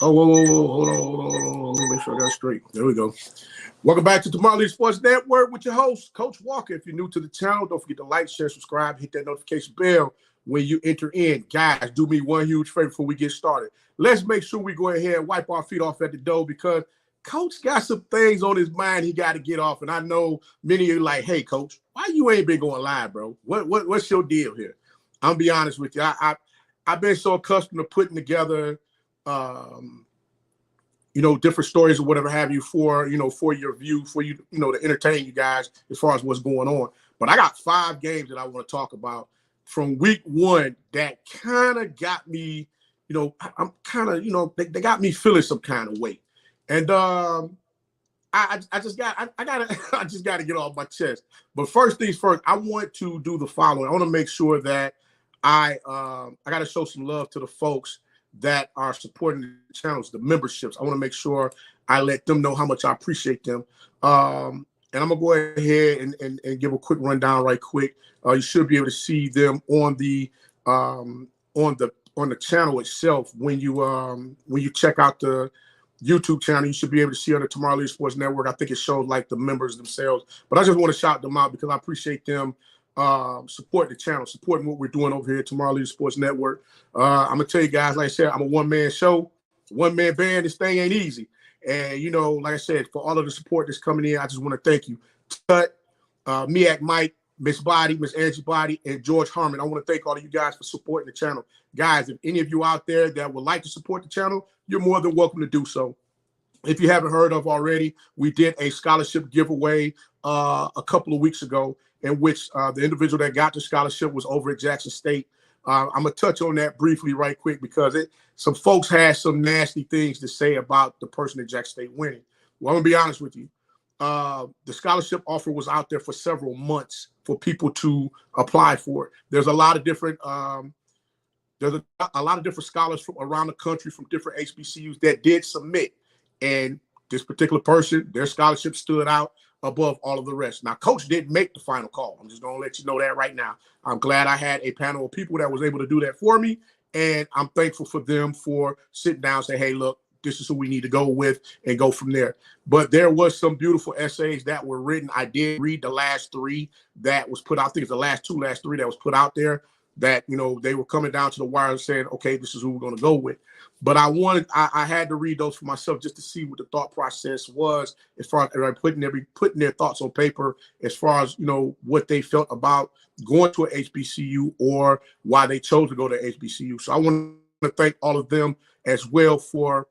Oh, whoa. Hold on. Let me make sure I got it straight. There we go. Welcome back to Tomorrow League Sports Network with your host, Coach Walker. If you're new to the channel, don't forget to like, share, subscribe, hit that notification bell when you enter in. Guys, do me one huge favor before we get started. Let's make sure we go ahead and wipe our feet off at the door because Coach got some things on his mind he got to get off. And I know many of you are like, hey, Coach, why you ain't been going live, bro? What's your deal here? I'm be honest with you. I've been so accustomed to putting together different stories or whatever have you for your view, for you to entertain you guys as far as what's going on. But I got 5 games that I want to talk about from week 1 that kind of got me, I'm kind of, they got me feeling some kind of way. And I just got to get off my chest. But first things first, I want to do the following. I want to make sure that I got to show some love to the folks that are supporting the channels, the memberships. I want to make sure I let them know how much I appreciate them. And I'm gonna go ahead and give a quick rundown right quick. You should be able to see them on the channel itself. When you check out the YouTube channel, you should be able to see on the Tomorrow League Sports Network. I think it shows like the members themselves, but I just want to shout them out because I appreciate them supporting the channel, supporting what we're doing over here at Tomorrow League Sports Network. I'm gonna tell you guys, like I said, I'm a one-man show, one-man band. This thing ain't easy. And like I said, for all of the support that's coming in, I just want to thank you. Tut, Miak Mike, Miss Body, Miss Angie Body, and George Harmon. I want to thank all of you guys for supporting the channel. Guys, if any of you out there that would like to support the channel, you're more than welcome to do so. If you haven't heard of already, we did a scholarship giveaway a couple of weeks ago in which the individual that got the scholarship was over at Jackson State. I'm going to touch on that briefly right quick because some folks had some nasty things to say about the person at Jackson State winning. Well, I'm going to be honest with you. The scholarship offer was out there for several months for people to apply for it. There's a lot of different scholars from around the country from different HBCUs that did submit. And this particular person, their scholarship stood out above all of the rest. Now, Coach didn't make the final call. I'm just going to let you know that right now. I'm glad I had a panel of people that was able to do that for me. And I'm thankful for them for sitting down and say, hey, look, this is who we need to go with and go from there. But there was some beautiful essays that were written. I did read the last 3 that was put out. I think it's the last 3 that was put out there that, they were coming down to the wire and saying, okay, this is who we're going to go with. But I had to read those for myself just to see what the thought process was as far as putting their thoughts on paper as far as, what they felt about going to a HBCU or why they chose to go to HBCU. So I want to thank all of them as well for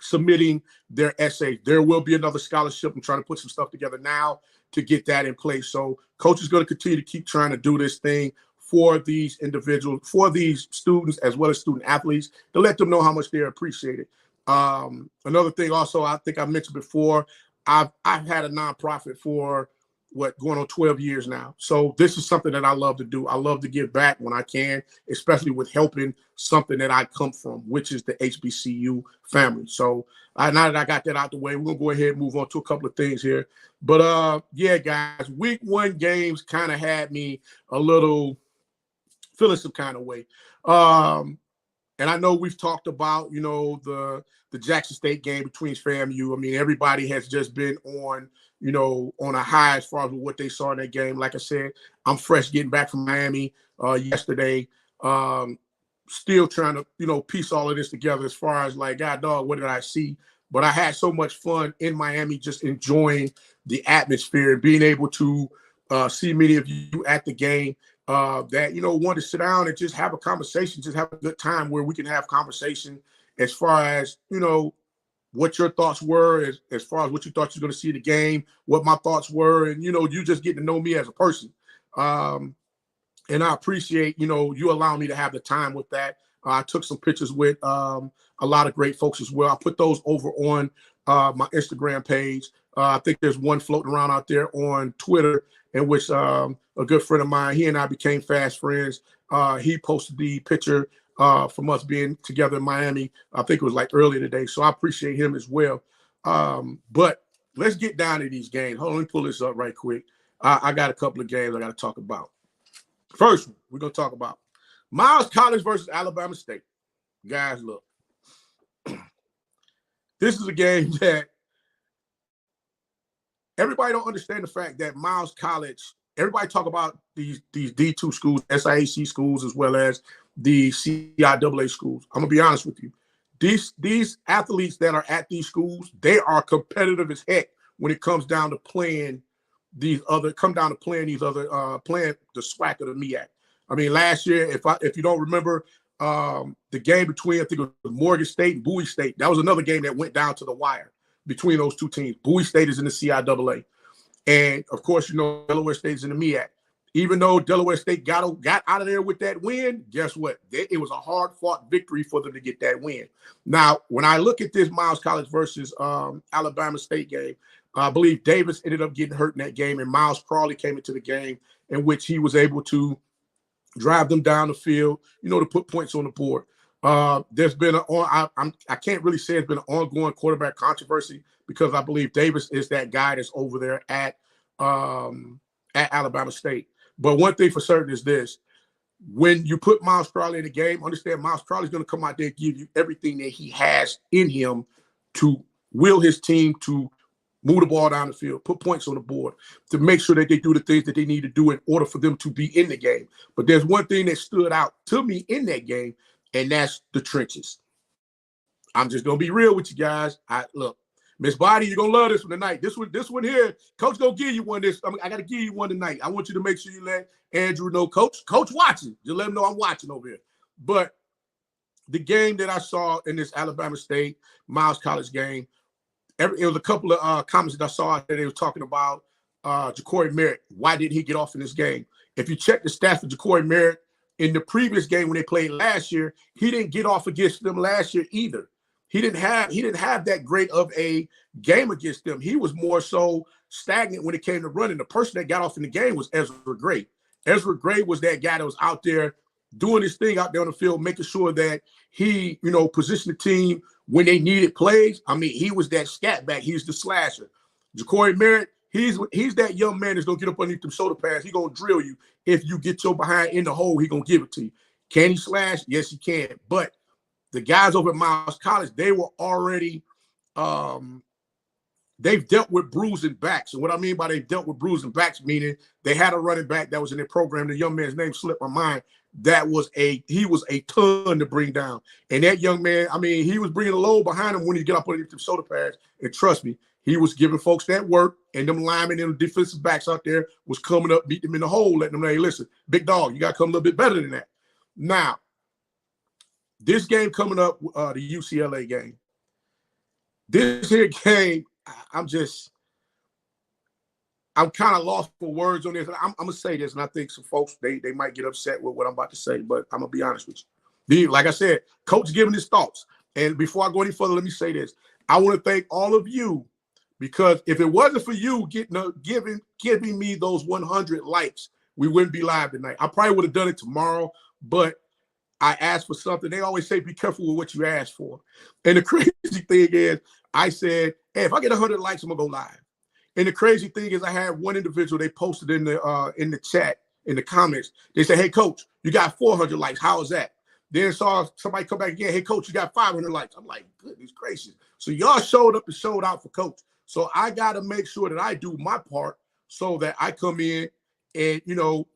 submitting their essays. There will be another scholarship. I'm trying to put some stuff together now to get that in place. So Coach is going to continue to keep trying to do this thing for these individuals, for these students, as well as student athletes, to let them know how much they're appreciated. Another thing also, I think I mentioned before, I've had a nonprofit for going on 12 years now. So this is something that I love to do. I love to give back when I can, especially with helping something that I come from, which is the HBCU family. So now that I got that out the way, we're going to go ahead and move on to a couple of things here. But yeah, guys, week 1 games kind of had me a little feeling some kind of way. And I know we've talked about, the Jackson State game between FAMU. I mean, everybody has just been on a high as far as what they saw in that game. Like I said, I'm fresh getting back from Miami yesterday. Still trying to, piece all of this together as far as like, God dog, what did I see? But I had so much fun in Miami just enjoying the atmosphere and being able to see many of you at the game. That want to sit down and just have a conversation, just have a good time where we can have conversation as far as what your thoughts were, as far as what you thought you were going to see the game, what my thoughts were, and you just getting to know me as a person. And I appreciate you allowing me to have the time with that. I took some pictures with a lot of great folks as well. I put those over on my Instagram page. I think there's one floating around out there on Twitter in which a good friend of mine, he and I became fast friends. He posted the picture from us being together in Miami. I think it was like earlier today. So I appreciate him as well. But let's get down to these games. Hold on, let me pull this up right quick. I got a couple of games I got to talk about. First one, we're going to talk about Miles College versus Alabama State. Guys, look. this is a game that everybody don't understand the fact that Miles College, everybody talk about these D2 schools, SIAC schools, as well as the CIAA schools. I'm gonna be honest with you. These athletes that are at these schools, they are competitive as heck when it comes down to playing these other playing the SWAC or the MEAC. I mean, last year, if you don't remember, the game between, I think it was Morgan State and Bowie State, that was another game that went down to the wire between those two teams. Bowie State is in the CIAA. And, of course, you know, Delaware State is in the MEAC. Even though Delaware State got out of there with that win, guess what? It was a hard-fought victory for them to get that win. Now, when I look at this Miles College versus Alabama State game, I believe Davis ended up getting hurt in that game, and Miles Crawley came into the game in which he was able to drive them down the field, you know, to put points on the board. There's been I can't really say it's been an ongoing quarterback controversy because I believe Davis is that guy that's over there at Alabama State. But one thing for certain is this: when you put Miles Crawley in the game, understand Miles Crawley is going to come out there and give you everything that he has in him to will his team to move the ball down the field, put points on the board, to make sure that they do the things that they need to do in order for them to be in the game. But there's one thing that stood out to me in that game, and that's the trenches. I'm just going to be real with you guys. Look, Miss Body, you're going to love this one tonight. This one here, Coach going to give you one. I got to give you one tonight. I want you to make sure you let Andrew know, Coach watching. Just let him know I'm watching over here. But the game that I saw in this Alabama State Miles College game, it was a couple of comments that I saw that they were talking about Ja'Cory Merritt. Why didn't he get off in this game? If you check the stats for Ja'Cory Merritt, in the previous game when they played last year, he didn't get off against them last year either. He didn't have that great of a game against them. He was more so stagnant when it came to running. The person that got off in the game was Ezra Gray. Ezra Gray was that guy that was out there doing his thing out there on the field, making sure that he, you know, positioned the team when they needed plays. I mean, he was that scat back. He's the slasher. Ja'Cory Merritt, he's that young man that's going to get up underneath them shoulder pads. He's going to drill you. If you get your behind in the hole, he's going to give it to you. Can he slash? Yes, he can. But the guys over at Miles College, they were already they've dealt with bruising backs. And what I mean by they've dealt with bruising backs, meaning they had a running back that was in their program. The young man's name slipped my mind. He was a ton to bring down. And that young man, I mean, he was bringing a load behind him when he get up underneath the shoulder pads. And trust me, he was giving folks that work, and them linemen and the defensive backs out there was coming up, beating them in the hole, letting them know, hey, listen, big dog, you got to come a little bit better than that. Now, this game coming up, the UCLA game, this here game, I'm kind of lost for words on this. I'm going to say this, and I think some folks, they might get upset with what I'm about to say, but I'm going to be honest with you. Like I said, Coach giving his thoughts. And before I go any further, let me say this. I want to thank all of you, because if it wasn't for you giving me those 100 likes, we wouldn't be live tonight. I probably would have done it tomorrow, but I asked for something. They always say, be careful with what you ask for. And the crazy thing is, I said, hey, if I get 100 likes, I'm going to go live. And the crazy thing is, I had one individual, they posted in the chat, in the comments. They said, hey, Coach, you got 400 likes. How is that? Then saw somebody come back again. Hey, Coach, you got 500 likes. I'm like, goodness gracious. So y'all showed up and showed out for Coach. So I got to make sure that I do my part so that I come in and, you know,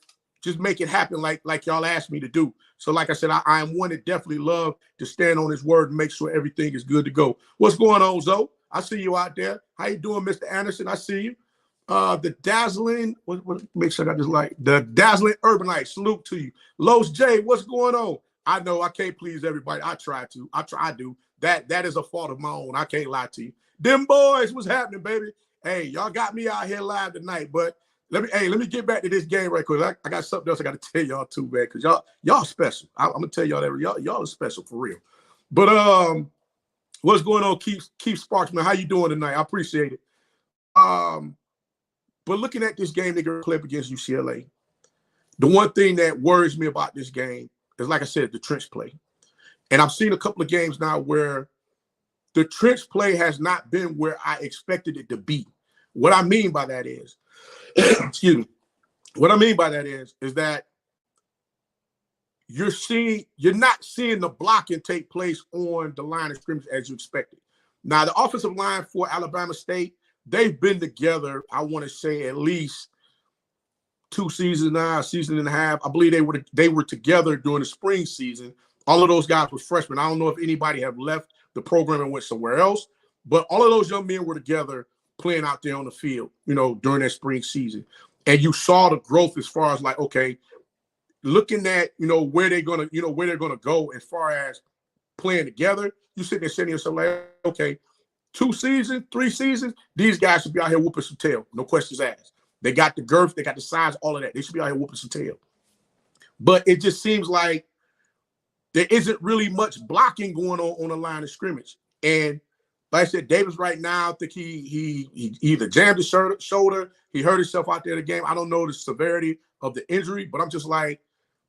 just make it happen like y'all asked me to do. So like I said, I am one that definitely love to stand on his word and make sure everything is good to go. What's going on, Zoe? I see you out there. How you doing, Mr. Anderson? I see you. The dazzling, make sure I got this light. The dazzling urbanite, salute to you. Los J, what's going on? I know I can't please everybody. I try to. I do. That is a fault of my own. I can't lie to you. Them boys, what's happening, baby? Hey, y'all got me out here live tonight, but let me get back to this game right quick. I got something else I got to tell y'all too, man, because y'all special. I'm gonna tell y'all that y'all are special for real. But what's going on, Keith Sparks, man? How you doing tonight? I appreciate it. But looking at this game they're gonna play up against UCLA, the one thing that worries me about this game is, like I said, the trench play. And I've seen a couple of games now where the trench play has not been where I expected it to be. What I mean by that is, excuse me. What I mean by that is that you're not seeing the blocking take place on the line of scrimmage as you expected. Now, the offensive line for Alabama State, they've been together, I want to say, at least 2 seasons now, a season and a half. I believe they were together during the spring season. All of those guys were freshmen. I don't know if anybody have left the program and went somewhere else, but all of those young men were together playing out there on the field, during that spring season. And you saw the growth as far as like, okay, looking at, where they're going to go as far as playing together. You sit there saying to yourself, like, okay, 2 seasons, 3 seasons, these guys should be out here whooping some tail. No questions asked. They got the girth, they got the size, all of that. They should be out here whooping some tail. But it just seems like there isn't really much blocking going on the line of scrimmage. And like I said, Davis right now, I think he either jammed his shoulder, he hurt himself out there in the game. I don't know the severity of the injury, but I'm just like,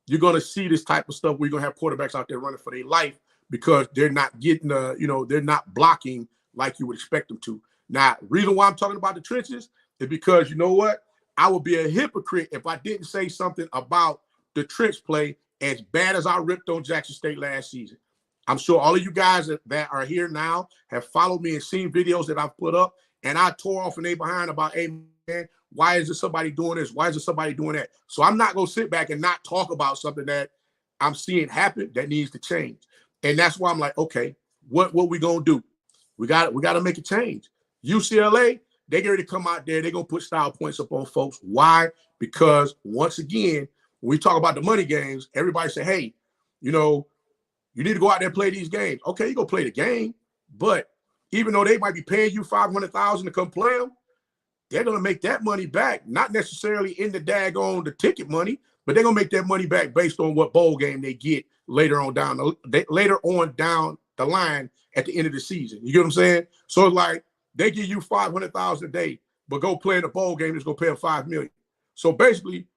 you're going to see this type of stuff where you're going to have quarterbacks out there running for their life because they're not getting, they're not blocking like you would expect them to. Now, reason why I'm talking about the trenches is because, you know what? I would be a hypocrite if I didn't say something about the trench play as bad as I ripped on Jackson State last season. I'm sure all of you guys that are here now have followed me and seen videos that I've put up, and I tore off an A behind about, hey, man, why is there somebody doing this? Why is there somebody doing that? So I'm not going to sit back and not talk about something that I'm seeing happen that needs to change. And that's why I'm like, okay, what we going to do? We got to make a change. UCLA, they're going to come out there. They're going to put style points up on folks. Why? Because once again, when we talk about the money games, everybody say, hey, you need to go out there and play these games. Okay, you go play the game, but even though they might be paying you $500,000 to come play them, they're going to make that money back, not necessarily in the the ticket money, but they're going to make that money back based on what bowl game they get later on down the line at the end of the season. You get what I'm saying? So it's like they give you $500,000 a day, but go play in a bowl game that's going to pay them $5 million. So basically,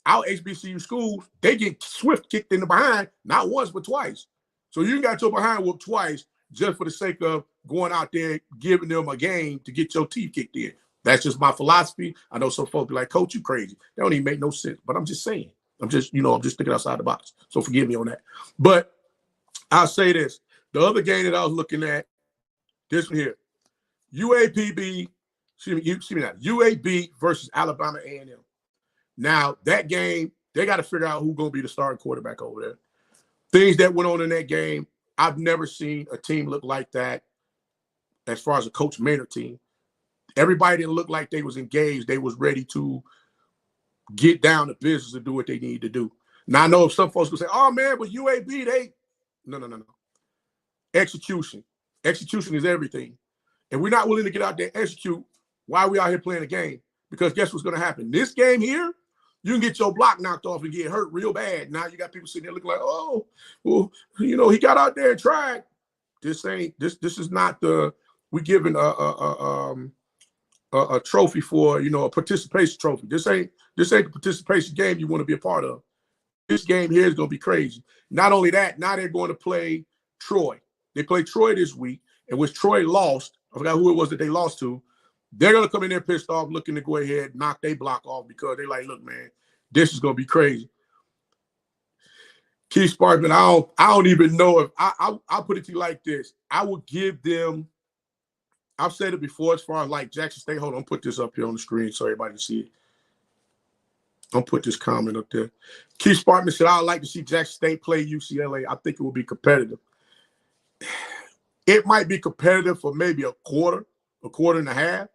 our HBCU schools, they get swift kicked in the behind, not once, but twice. So you got your behind whooped twice just for the sake of going out there, giving them a game to get your teeth kicked in. That's just my philosophy. I know some folks be like, Coach, you crazy. That don't even make no sense. But I'm just saying. I'm just thinking outside the box. So forgive me on that. But I'll say this. The other game that I was looking at, this one here, UAB versus Alabama A&M. Now, that game, they got to figure out who's going to be the starting quarterback over there. Things that went on in that game, I've never seen a team look like that as far as a Coach Maynard team. Everybody didn't look like they was engaged. They was ready to get down to business and do what they need to do. Now, I know some folks will say, oh, man, but UAB, No. Execution. Execution is everything. And we're not willing to get out there and execute while we out here playing a game. Because guess what's going to happen? This game here, you can get your block knocked off and get hurt real bad. Now you got people sitting there looking like, oh, well, he got out there and tried. This is not we giving a trophy for, a participation trophy. This ain't the participation game you want to be a part of. This game here is going to be crazy. Not only that, now they're going to play Troy. They played Troy this week, and which Troy lost. I forgot who it was that they lost to. They're going to come in there pissed off, looking to go ahead, knock their block off because they're like, look, man, this is going to be crazy. Keith Sparkman, I don't even know if I'll put it to you like this. I would give them, I've said it before as far as like Jackson State. Hold on, put this up here on the screen so everybody can see it. I'll put this comment up there. Keith Sparkman said, I'd like to see Jackson State play UCLA. I think it will be competitive. It might be competitive for maybe a quarter and a half.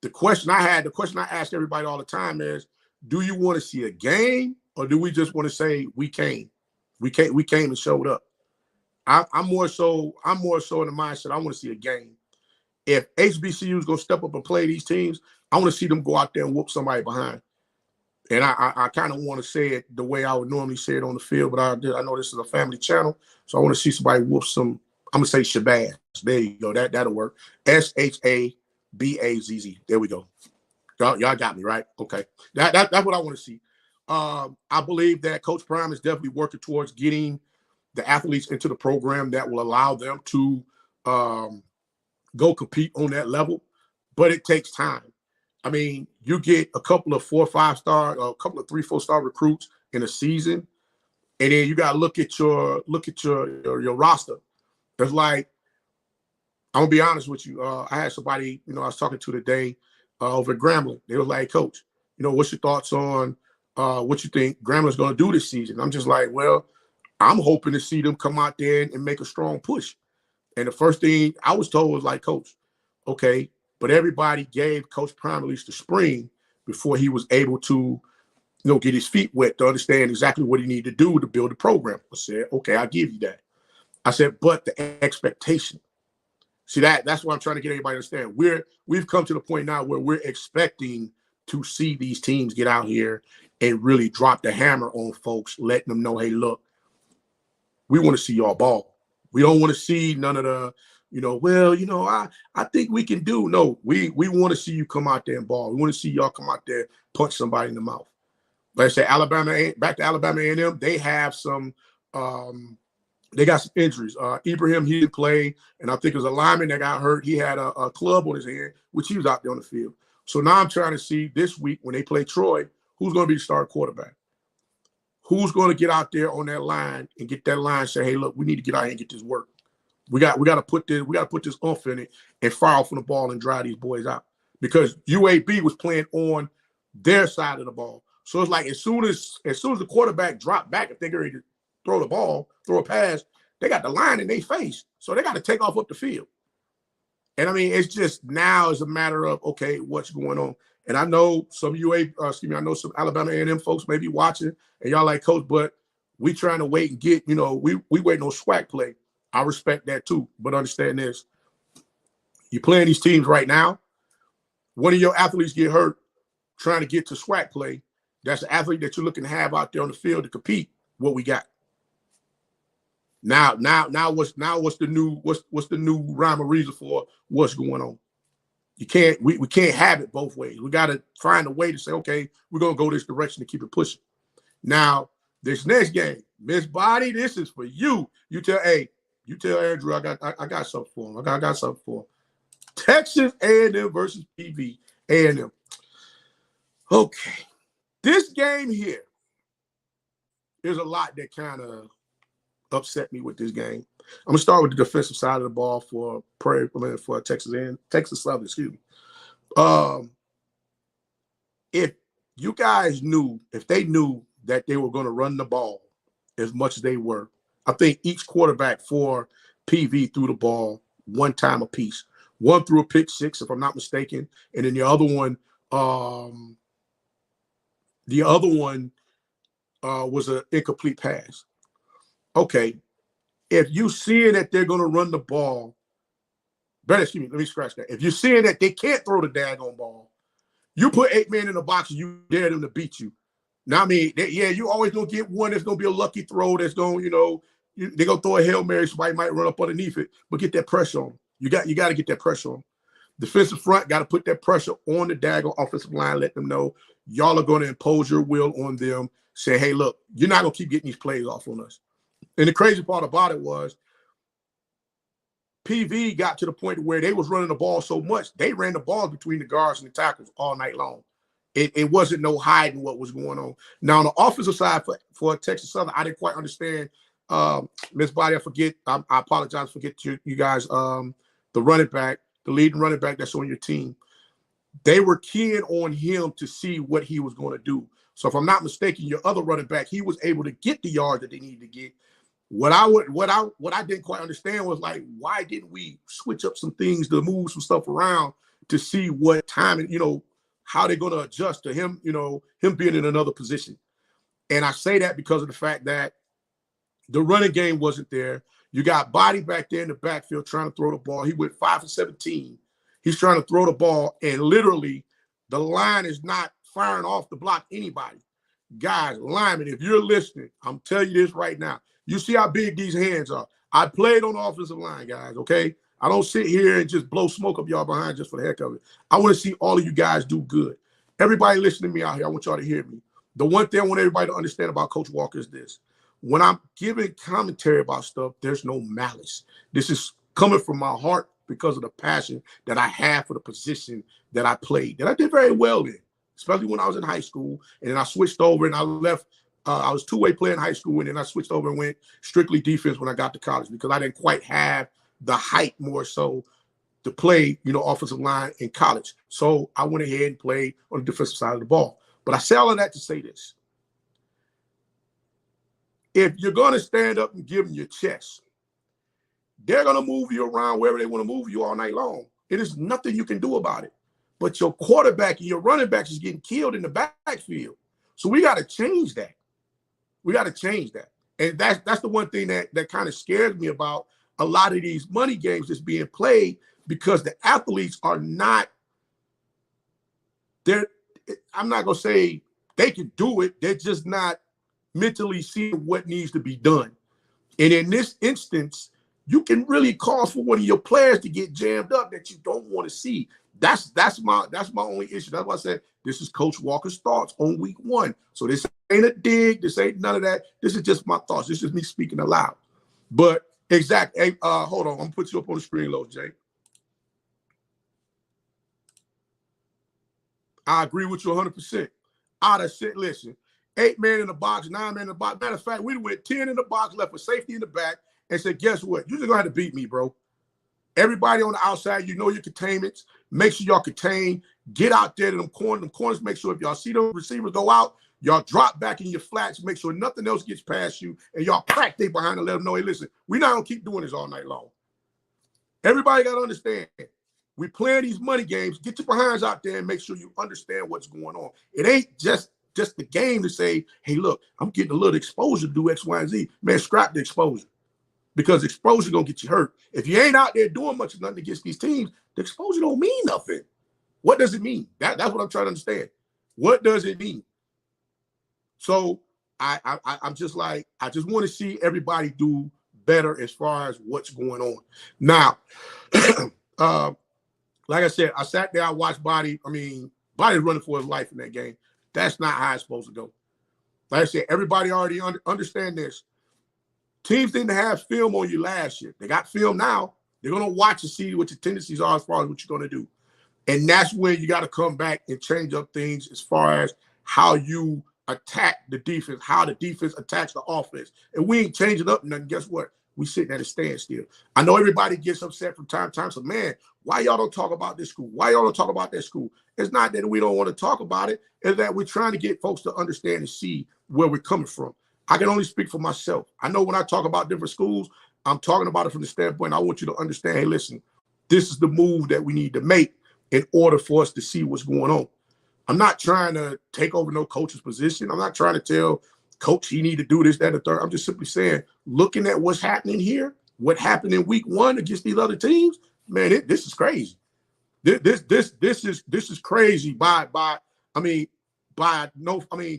The question I ask everybody all the time is, do you want to see a game or do we just want to say we came and showed up? I'm more so in the mindset I want to see a game. If HBCU is going to step up and play these teams, I want to see them go out there and whoop somebody behind. And I kind of want to say it the way I would normally say it on the field, but I know this is a family channel, so I want to see somebody whoop some. I'm gonna say Shabazz. There you go. That'll work. Shabazz. There we go. Y'all got me right. Okay. That's what I want to see. I believe that Coach Prime is definitely working towards getting the athletes into the program that will allow them to go compete on that level, but it takes time. I mean, you get a couple of 4 or 5 star, a couple of 3, 4 star recruits in a season, and then you got to look at your roster. There's like I'm gonna be honest with you. I had somebody, I was talking to today over at Grambling. They was like, Coach, what's your thoughts on what you think Grambling's gonna do this season? I'm just like, well, I'm hoping to see them come out there and make a strong push. And the first thing I was told was like, Coach, okay, but everybody gave Coach Prime at least the spring before he was able to, get his feet wet to understand exactly what he needed to do to build the program. I said, okay, I'll give you that. I said, but the expectation. See, that's what I'm trying to get everybody to understand. We've come to the point now where we're expecting to see these teams get out here and really drop the hammer on folks, letting them know, hey, look, we want to see y'all ball. We don't want to see none of the, I think we can do. No, we want to see you come out there and ball. We want to see y'all come out there, punch somebody in the mouth. Like I said, back to Alabama A&M, they have some they got some injuries. Ibrahim, he didn't play, and I think it was a lineman that got hurt. He had a club on his hand, which he was out there on the field. So now I'm trying to see this week when they play Troy, who's going to be the starting quarterback? Who's going to get out there on that line and get that line and say, hey, look, we need to get out here and get this work. We got to put this oomph in it and fire off on the ball and drive these boys out. Because UAB was playing on their side of the ball. So it's like as soon as the quarterback dropped back, if they're ready to throw the ball, throw a pass, they got the line in their face. So they got to take off up the field. And I mean, it's just now is a matter of, okay, what's going on? And I know some I know some Alabama A&M folks may be watching, and y'all like, Coach, but we trying to wait and get, we waiting on SWAC play. I respect that too, but understand this. You're playing these teams right now. One of your athletes get hurt trying to get to SWAC play. That's the athlete that you're looking to have out there on the field to compete. What we got. Now what's the new rhyme or reason for what's going on? We can't have it both ways. We got to find a way to say, okay, we're gonna go this direction to keep it pushing. Now, this next game, Miss Body, this is for you. You tell Andrew, I got something for him. I got something for him. Texas A&M versus PV A&M. Okay, this game here, there's a lot that kind of upset me with this game. I'm gonna start with the defensive side of the ball for Texas Southern. Excuse me. If you guys if they knew that they were going to run the ball as much as they were, I think each quarterback for PV threw the ball one time apiece. One threw a pick six, if I'm not mistaken, and then the other one was an incomplete pass. Okay. If you seeing that they're going to run the ball, let me scratch that. If you're seeing that they can't throw the daggone ball, you put 8 men in the box and you dare them to beat you. Now, I mean, you always going to get one that's going to be a lucky throw that's going, they're going to throw a Hail Mary, somebody might run up underneath it, but get that pressure on them. You got to get that pressure on them. Defensive front got to put that pressure on the daggone offensive line, let them know y'all are going to impose your will on them, say, hey, look, you're not going to keep getting these plays off on us. And the crazy part about it was PV got to the point where they was running the ball so much, they ran the ball between the guards and the tackles all night long. It wasn't no hiding what was going on. Now, on the offensive side for Texas Southern, I didn't quite understand. Miss Body, I apologize, forget you guys, the running back, the leading running back that's on your team. They were keying on him to see what he was going to do. So if I'm not mistaken, your other running back, he was able to get the yards that they needed to get. What I didn't quite understand was like, why didn't we switch up some things to move some stuff around to see what time and how they're going to adjust to him, him being in another position. And I say that because of the fact that the running game wasn't there. You got Body back there in the backfield trying to throw the ball. He went 5 for 17. He's trying to throw the ball, and literally the line is not firing off to block anybody. Guys, linemen, if you're listening, I'm telling you this right now. You see how big these hands are. I played on the offensive line, guys, okay? I don't sit here and just blow smoke up y'all behind just for the heck of it. I want to see all of you guys do good. Everybody listening to me out here, I want y'all to hear me. The one thing I want everybody to understand about Coach Walker is this. When I'm giving commentary about stuff, there's no malice. This is coming from my heart because of the passion that I have for the position that I played, that I did very well in, especially when I was in high school. And then I switched over and I left. I was two-way player in high school, and then I switched over and went strictly defense when I got to college because I didn't quite have the height more so to play, offensive line in college. So I went ahead and played on the defensive side of the ball. But I say all of that to say this. If you're going to stand up and give them your chest, they're going to move you around wherever they want to move you all night long. It is nothing you can do about it. But your quarterback and your running backs is getting killed in the backfield. So we got to change that. We got to change that. And that's the one thing that kind of scares me about a lot of these money games that's being played, because the athletes are not there. I'm not going to say they can do it. They're just not mentally seeing what needs to be done. And in this instance, you can really cause for one of your players to get jammed up that you don't want to see. That's my only issue. That's why I said this is Coach Walker's thoughts on week 1. So this ain't a dig. This ain't none of that. This is just my thoughts. This is me speaking aloud. But exactly. Hey, hold on. I'm gonna put you up on the screen, low, Jay. I agree with you 100%. I'd have said, listen, 8 men in the box, 9 men in the box. Matter of fact, we went 10 in the box, left with safety in the back, and said, guess what? You're just gonna have to beat me, bro. Everybody on the outside, your containments. Make sure y'all contain. Get out there to them corners. Make sure if y'all see those receivers go out, y'all drop back in your flats. Make sure nothing else gets past you, and y'all crack they behind and let them know, hey, listen, we're not gonna keep doing this all night long. Everybody got to understand. We playing these money games. Get your behinds out there and make sure you understand what's going on. It ain't just the game to say, hey, look, I'm getting a little exposure to do X, Y, and Z. Man, scrap the exposure. Because exposure gonna get you hurt. If you ain't out there doing much of nothing against these teams, the exposure don't mean nothing. What does it mean? That's what I'm trying to understand. What does it mean? So I'm just like, I just want to see everybody do better as far as what's going on. Now, like I said, I sat there, I watched Body's running for his life in that game. That's not how it's supposed to go. Like I said, everybody already understand this. Teams didn't have film on you last year. They got film now. They're going to watch and see what your tendencies are as far as what you're going to do. And that's when you got to come back and change up things as far as how you attack the defense, how the defense attacks the offense. And we ain't changing up nothing. Guess what? We sitting at a standstill. I know everybody gets upset from time to time. So, man, why y'all don't talk about this school? Why y'all don't talk about that school? It's not that we don't want to talk about it. It's that we're trying to get folks to understand and see where we're coming from. I can only speak for myself. I know when I talk about different schools, I'm talking about it from the standpoint, I want you to understand, hey, listen, this is the move that we need to make in order for us to see what's going on. I'm not trying to take over no coach's position. I'm not trying to tell coach he need to do this, that, and the third. I'm just simply saying, looking at what's happening here, what happened in week 1 against these other teams, man, this is crazy. This is crazy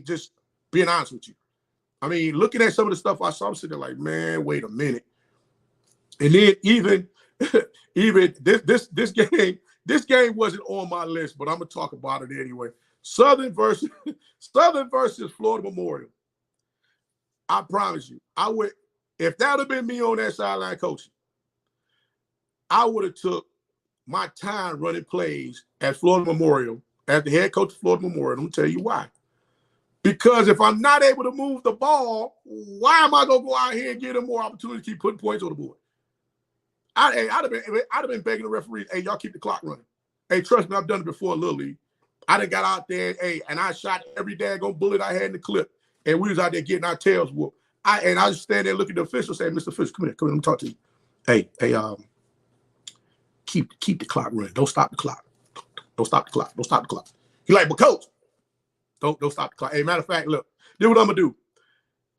just being honest with you. I mean, looking at some of the stuff I saw, I'm sitting there like, man, wait a minute. And then even this game wasn't on my list, but I'm gonna talk about it anyway. Southern versus Florida Memorial. I promise you, I would, if that would have been me on that sideline coaching, I would have took my time running plays at Florida Memorial as the head coach of Florida Memorial. I'm gonna tell you why. Because if I'm not able to move the ball, why am I gonna go out here and give them more opportunity to keep putting points on the board? I'd have been begging the referees, hey, y'all keep the clock running. Hey, trust me, I've done it before in Little League. I done got out there, and I shot every daggone bullet I had in the clip, and we was out there getting our tails whooped. I just stand there looking at the official, saying, Mr. Official, come here, let me talk to you. Hey, keep the clock running. Don't stop the clock. Don't stop the clock. Don't stop the clock. He's like, but coach, don't stop the clock. Hey, matter of fact, look, this what I'm gonna do.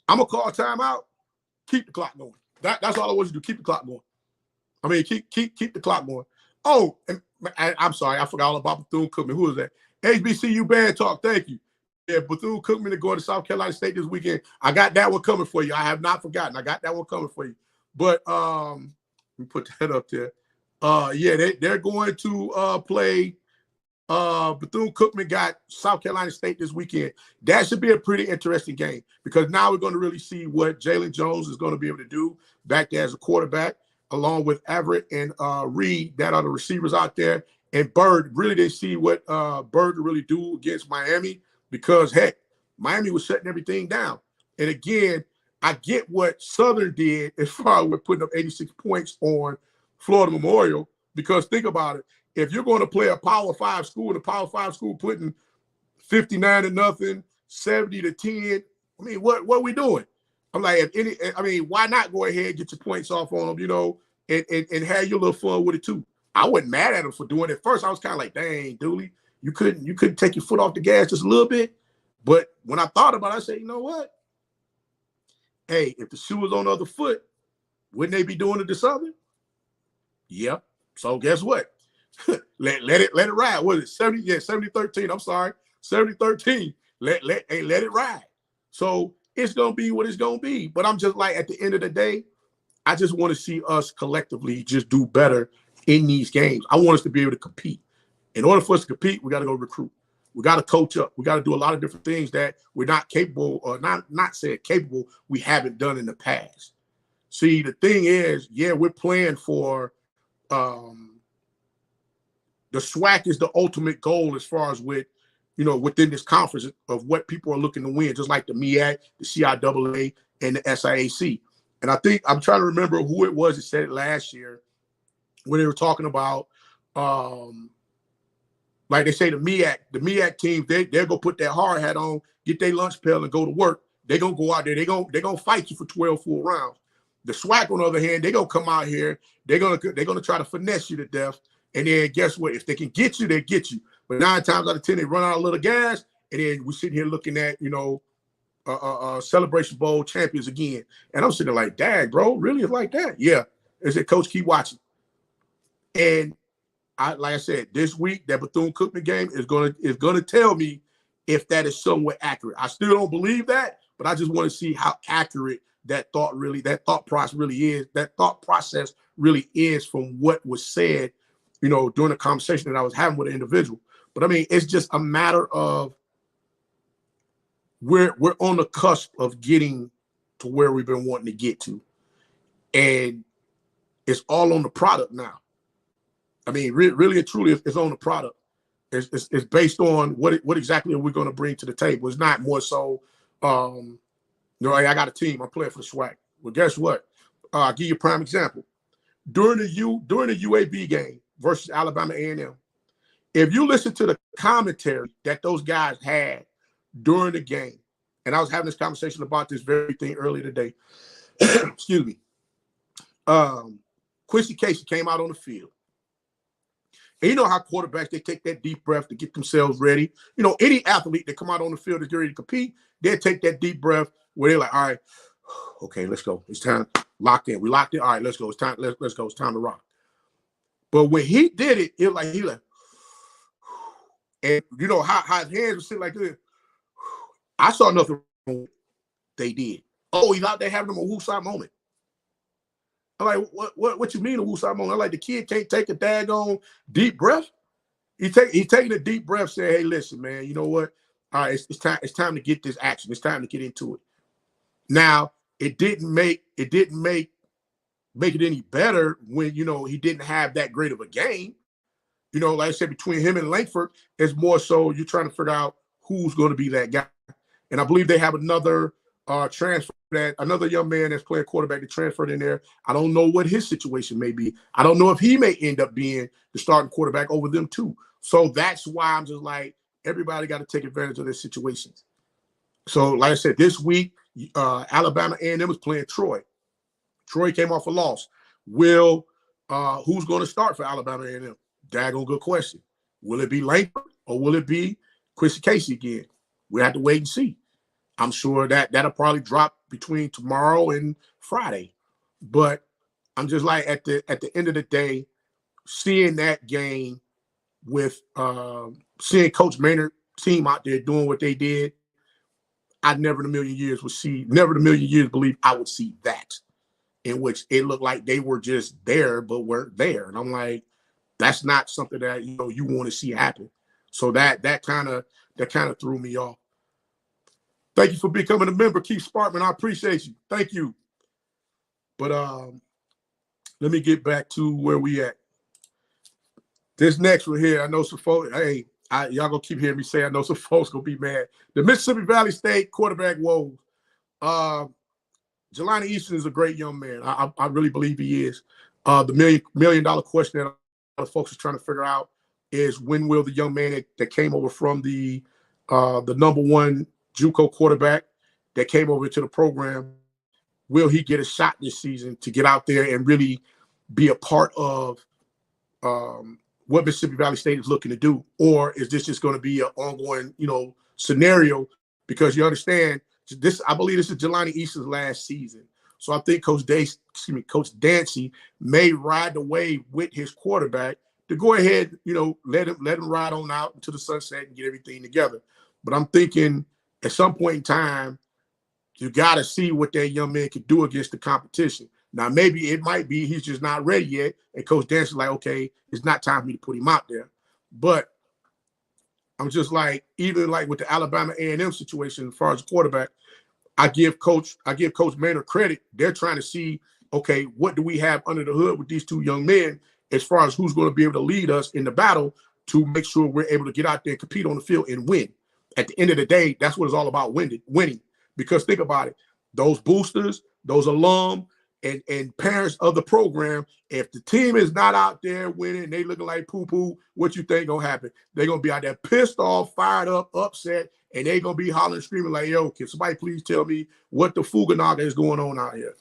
I'm gonna call timeout. Keep the clock going. That's all I want you to do. Keep the clock going. I mean, keep the clock going. Oh, and I'm sorry, I forgot all about Bethune-Cookman. Who is that? HBCU band talk. Thank you. Yeah, Bethune-Cookman to go to South Carolina State this weekend. I got that one coming for you. I have not forgotten. I got that one coming for you. But let me put that up there. Yeah, they're going to play. Bethune-Cookman got South Carolina State this weekend. That should be a pretty interesting game because now we're going to really see what Jalen Jones is going to be able to do back there as a quarterback, along with Everett and Reed, that are the receivers out there. And Bird, really they see what Bird can really do against Miami because, heck, Miami was shutting everything down. And again, I get what Southern did as far as we're putting up 86 points on Florida Memorial Because think about it. If you're going to play a Power 5 school, and a Power 5 school putting 59-0, 70-10, I mean, what are we doing? I'm like, why not go ahead and get your points off on them, and have your little fun with it too. I wasn't mad at him for doing it. First, I was kind of like, dang, Dooley, you couldn't take your foot off the gas just a little bit. But when I thought about it, I said, you know what? Hey, if the shoe was on the other foot, wouldn't they be doing it this other? Yep. So guess what? let it ride. What is it? 70-13. I'm sorry. 70-13. Let it ride. So it's gonna be what it's gonna be. But I'm just like, at the end of the day, I just want to see us collectively just do better in these games. I want us to be able to compete. In order for us to compete, we got to go recruit. We got to coach up. We got to do a lot of different things that we're not capable, or not said capable, we haven't done in the past. See, the thing is, yeah, we're playing for the SWAC is the ultimate goal as far as within this conference of what people are looking to win, just like the MEAC, the CIAA, and the SIAC. And I think I'm trying to remember who it was that said it last year when they were talking about, like they say, the MEAC teams, they're going to put that hard hat on, get their lunch pail and go to work. They're going to go out there. They're going to fight you for 12 full rounds. The SWAC, on the other hand, they're going to come out here. They're going to try to finesse you to death. And then guess what? If they can get you, they get you. But 9 times out of 10, they run out a little gas. And then we're sitting here looking at, Celebration Bowl champions again. And I'm sitting there like, dang, bro, really? It's like that? Yeah. I said, Coach, keep watching. And like I said, this week, that Bethune-Cookman game is gonna tell me if that is somewhat accurate. I still don't believe that, but I just want to see how accurate that thought process really is from what was said, during the conversation that I was having with an individual. But I mean, it's just a matter of we're on the cusp of getting to where we've been wanting to get to. And it's all on the product now. I mean, really and truly, it's on the product. It's based on what exactly are we going to bring to the table. It's not more so, I got a team. I'm playing for the SWAC. Well, guess what? I'll give you a prime example. During the UAB game versus Alabama A&M, if you listen to the commentary that those guys had during the game, and I was having this conversation about this very thing earlier today. Excuse me. Quincy Casey came out on the field. And you know how quarterbacks, they take that deep breath to get themselves ready. Any athlete that come out on the field that's ready to compete, they'll take that deep breath where they're like, all right, okay, let's go. It's time. Locked in. We locked in. All right, let's go. It's time. Let's go. It's time to rock. But when he did it, it was like he like, and how his hands were sitting like this. I saw nothing wrong with it. They did. Oh, he's out there having a woosah moment. I'm like, what you mean a woosah moment? I'm like, the kid can't take a daggone deep breath. He's taking a deep breath, saying, hey, listen, man, you know what? All right, it's time to get this action. It's time to get into it. Now, it didn't make it any better when, he didn't have that great of a game. Like I said, between him and Langford, it's more so you're trying to figure out who's going to be that guy. And I believe they have another transfer, that another young man that's playing quarterback that transferred in there. I don't know what his situation may be. I don't know if he may end up being the starting quarterback over them too. So that's why I'm just like, everybody got to take advantage of their situations. So like I said, this week, Alabama A&M is playing Troy. Troy came off a loss. Who's going to start for Alabama A&M? Daggone good question. Will it be Langford or will it be Quincy Casey again? We have to wait and see. I'm sure that'll probably drop between tomorrow and Friday. But I'm just like, at the end of the day, seeing that game with seeing Coach Maynard's team out there doing what they did, I never in a million years believe I would see that, in which it looked like they were just there but weren't there. And I'm like, that's not something that you want to see happen. So that kind of threw me off. Thank you for becoming a member, Keith Sparkman. I appreciate you. Thank you. But let me get back to where we at. This next one here, I know some folks, hey, y'all gonna keep hearing me say, I know some folks gonna be mad. The Mississippi Valley State quarterback woes. Jelani Easton is a great young man. I really believe he is. The $1 million question that of folks are trying to figure out is when will the young man that came over from the #1 JUCO quarterback that came over to the program, will he get a shot this season to get out there and really be a part of what Mississippi Valley State is looking to do? Or is this just going to be an ongoing, scenario? Because you understand this, I believe this is Jelani Easton's last season. So I think Coach Dancy may ride the wave with his quarterback to go ahead, let him ride on out into the sunset and get everything together. But I'm thinking at some point in time, you got to see what that young man can do against the competition. Now, maybe it might be he's just not ready yet, and Coach Dancy's like, okay, it's not time for me to put him out there. But I'm just like, even like with the Alabama A&M situation as far as quarterback, I give Coach Maynard credit. They're trying to see, okay, what do we have under the hood with these two young men as far as who's going to be able to lead us in the battle to make sure we're able to get out there and compete on the field and win. At the end of the day, that's what it's all about, winning. Because think about it, those boosters, those alum, and parents of the program, if the team is not out there winning, they looking like poo-poo, what you think gonna happen? They're gonna be out there pissed off, fired up, upset, and they're gonna be hollering, screaming like, yo, can somebody please tell me what the fuganaga is going on out here?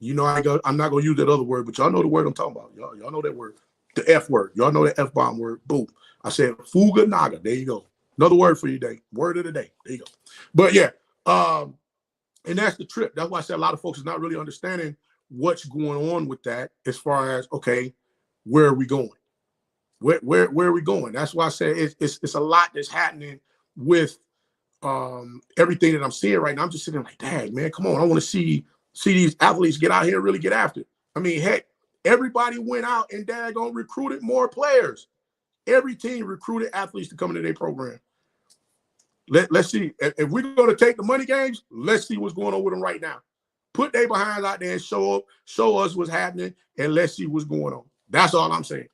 I'm not gonna use that other word, but y'all know the word I'm talking about. Y'all know that word, the F word. Y'all know the F-bomb word. Boom. I said fuganaga. There you go. Another word for you today. Word of the day. There you go. But yeah, and that's the trip. That's why I said a lot of folks is not really understanding what's going on with that as far as, okay, where are we going? Where are we going? That's why I said it's a lot that's happening with everything that I'm seeing right now. I'm just sitting like, dang, man, come on. I want to see these athletes get out here and really get after it. I mean, heck, everybody went out and daggone recruited more players. Every team recruited athletes to come into their program. Let's see. If we're going to take the money games, let's see what's going on with them right now. Put their behinds out there and show us what's happening, and let's see what's going on. That's all I'm saying.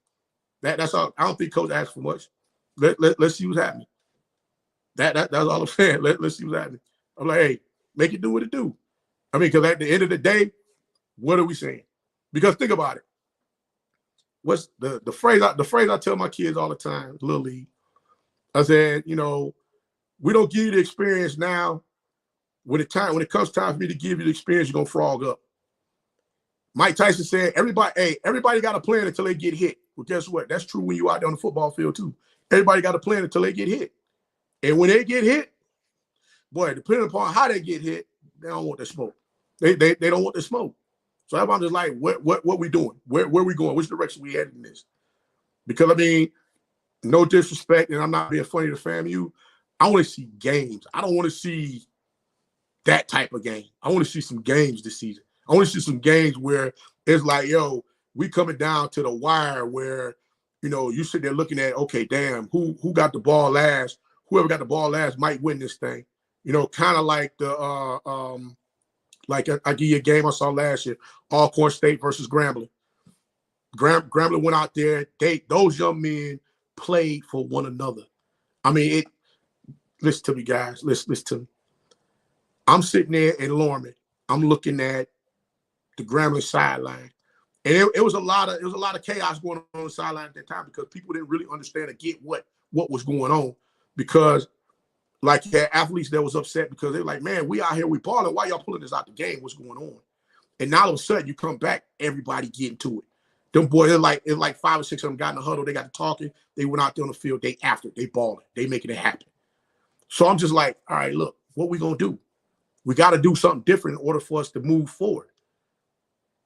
That's all. I don't think Coach asked for much. Let's see what's happening. That's all I'm saying. Let's see what's happening. I'm like, hey, make it do what it do. I mean, because at the end of the day, what are we saying? Because think about it. What's the phrase I tell my kids all the time, Little League? I said, we don't give you the experience now. When it comes time for me to give you the experience, you're gonna frog up. Mike Tyson said, everybody got a plan until they get hit. Well, guess what? That's true when you out there on the football field too. Everybody got a plan until they get hit. And when they get hit, boy, depending upon how they get hit, they don't want the smoke. They don't want the smoke. So I'm just like, what we doing? Where we going? Which direction we headed in this? Because I mean, no disrespect, and I'm not being funny to FAMU. I want to see games. I don't want to see that type of game. I want to see some games this season. I want to see some games where it's like, yo, we coming down to the wire where, you sit there looking at, okay, damn, who got the ball last? Whoever got the ball last might win this thing. Kind of like the like I give you a game I saw last year, Alcorn State versus Grambling. Grambling went out there. Those young men played for one another. I mean, listen to me, guys. Listen to me. I'm sitting there in Lorman. I'm looking at the Grambling sideline, and it was a lot of chaos going on the sideline at that time because people didn't really understand or get what was going on. Because like you had athletes that was upset because they're like, man, we out here, we balling. Why y'all pulling this out the game? What's going on? And now all of a sudden you come back, everybody getting to it. Them boys, it's like 5 or 6 of them got in the huddle. They got to talking. They went out there on the field. They after it. They balling. They making it happen. So I'm just like, all right, look, what we gonna do? We got to do something different in order for us to move forward.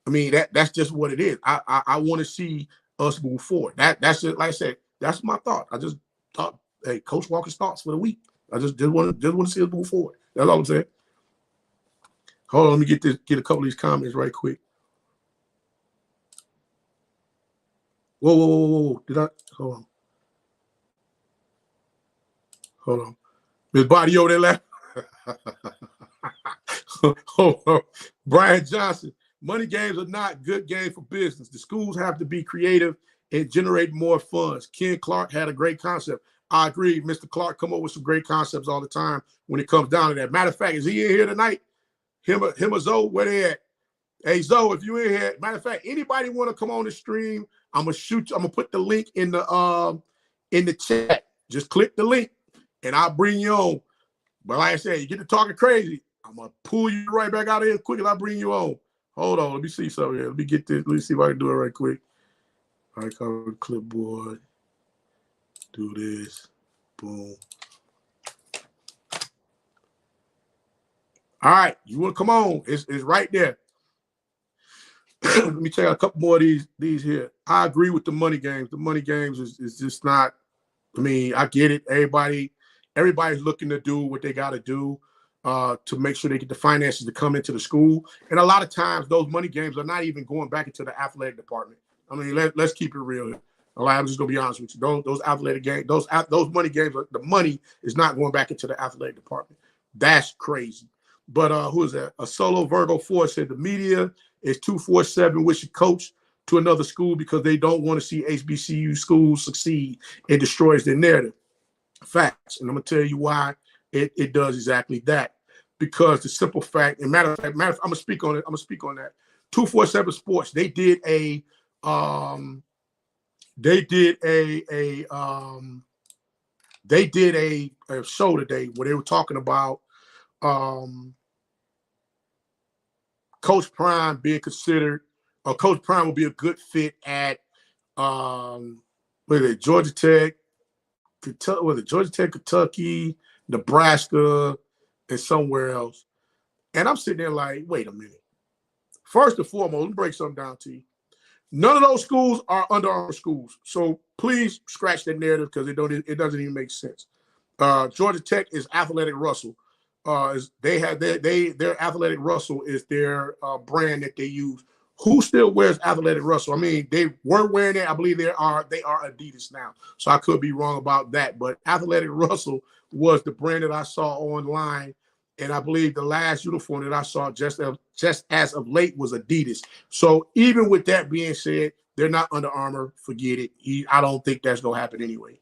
I mean, that's just what it is. I want to see us move forward. That's just, like I said, that's my thought. I just thought, hey, Coach Walker's thoughts for the week. I just want to see us move forward. That's all I'm saying. Hold on, let me get a couple of these comments right quick. Whoa. Did I? Hold on. Miss Body over there left. Hold on. Brian Johnson. Money games are not good game for business. The schools have to be creative and generate more funds. Ken Clark had a great concept. I agree. Mr. Clark come up with some great concepts all the time when it comes down to that. Matter of fact, is he in here tonight? Him or Zoe, where they at? Hey, Zoe, if you in here, matter of fact, anybody want to come on the stream I'm gonna put the link in the chat. Just click the link and I'll bring you on. But like I said, you get to talking crazy, I'm gonna pull you right back out of here quick and I'll bring you on. Hold on, let me see something here. Let me get this. Let me see if I can do it right quick. All right, cover the clipboard. Do this. Boom. All right, you want to come on? It's right there. Let me check out a couple more of these here. I agree with the money games. The money games is just not. I mean, I get it. Everybody's looking to do what they got to do to make sure they get the finances to come into the school. And a lot of times, those money games are not even going back into the athletic department. I mean, let's keep it real here. I'm just gonna be honest with you. Those athletic games, those money games, the money is not going back into the athletic department. That's crazy. But who is that? A solo Virgo 4 said the media is 247 wishing coach to another school because they don't want to see HBCU schools succeed. It destroys their narrative. Facts. And I'm gonna tell you why it does exactly that. Because the simple fact, and matter of fact, I'm gonna speak on it. I'm gonna speak on that. 247 Sports, they did a show today where they were talking about Coach Prime being considered, or Coach Prime will be a good fit at Georgia Tech, Kentucky, Nebraska, and somewhere else. And I'm sitting there like, wait a minute. First and foremost, let me break something down to you. None of those schools are Under Armour schools. So please scratch that narrative because it doesn't even make sense. Georgia Tech is Athletic Russell. Their Athletic Russell is their brand that they use. Who still wears Athletic Russell? I mean, they were wearing it. I believe they are Adidas now. So I could be wrong about that. But Athletic Russell was the brand that I saw online. And I believe the last uniform that I saw just as of late was Adidas. So even with that being said, they're not Under Armour. Forget it. I don't think that's going to happen anyway.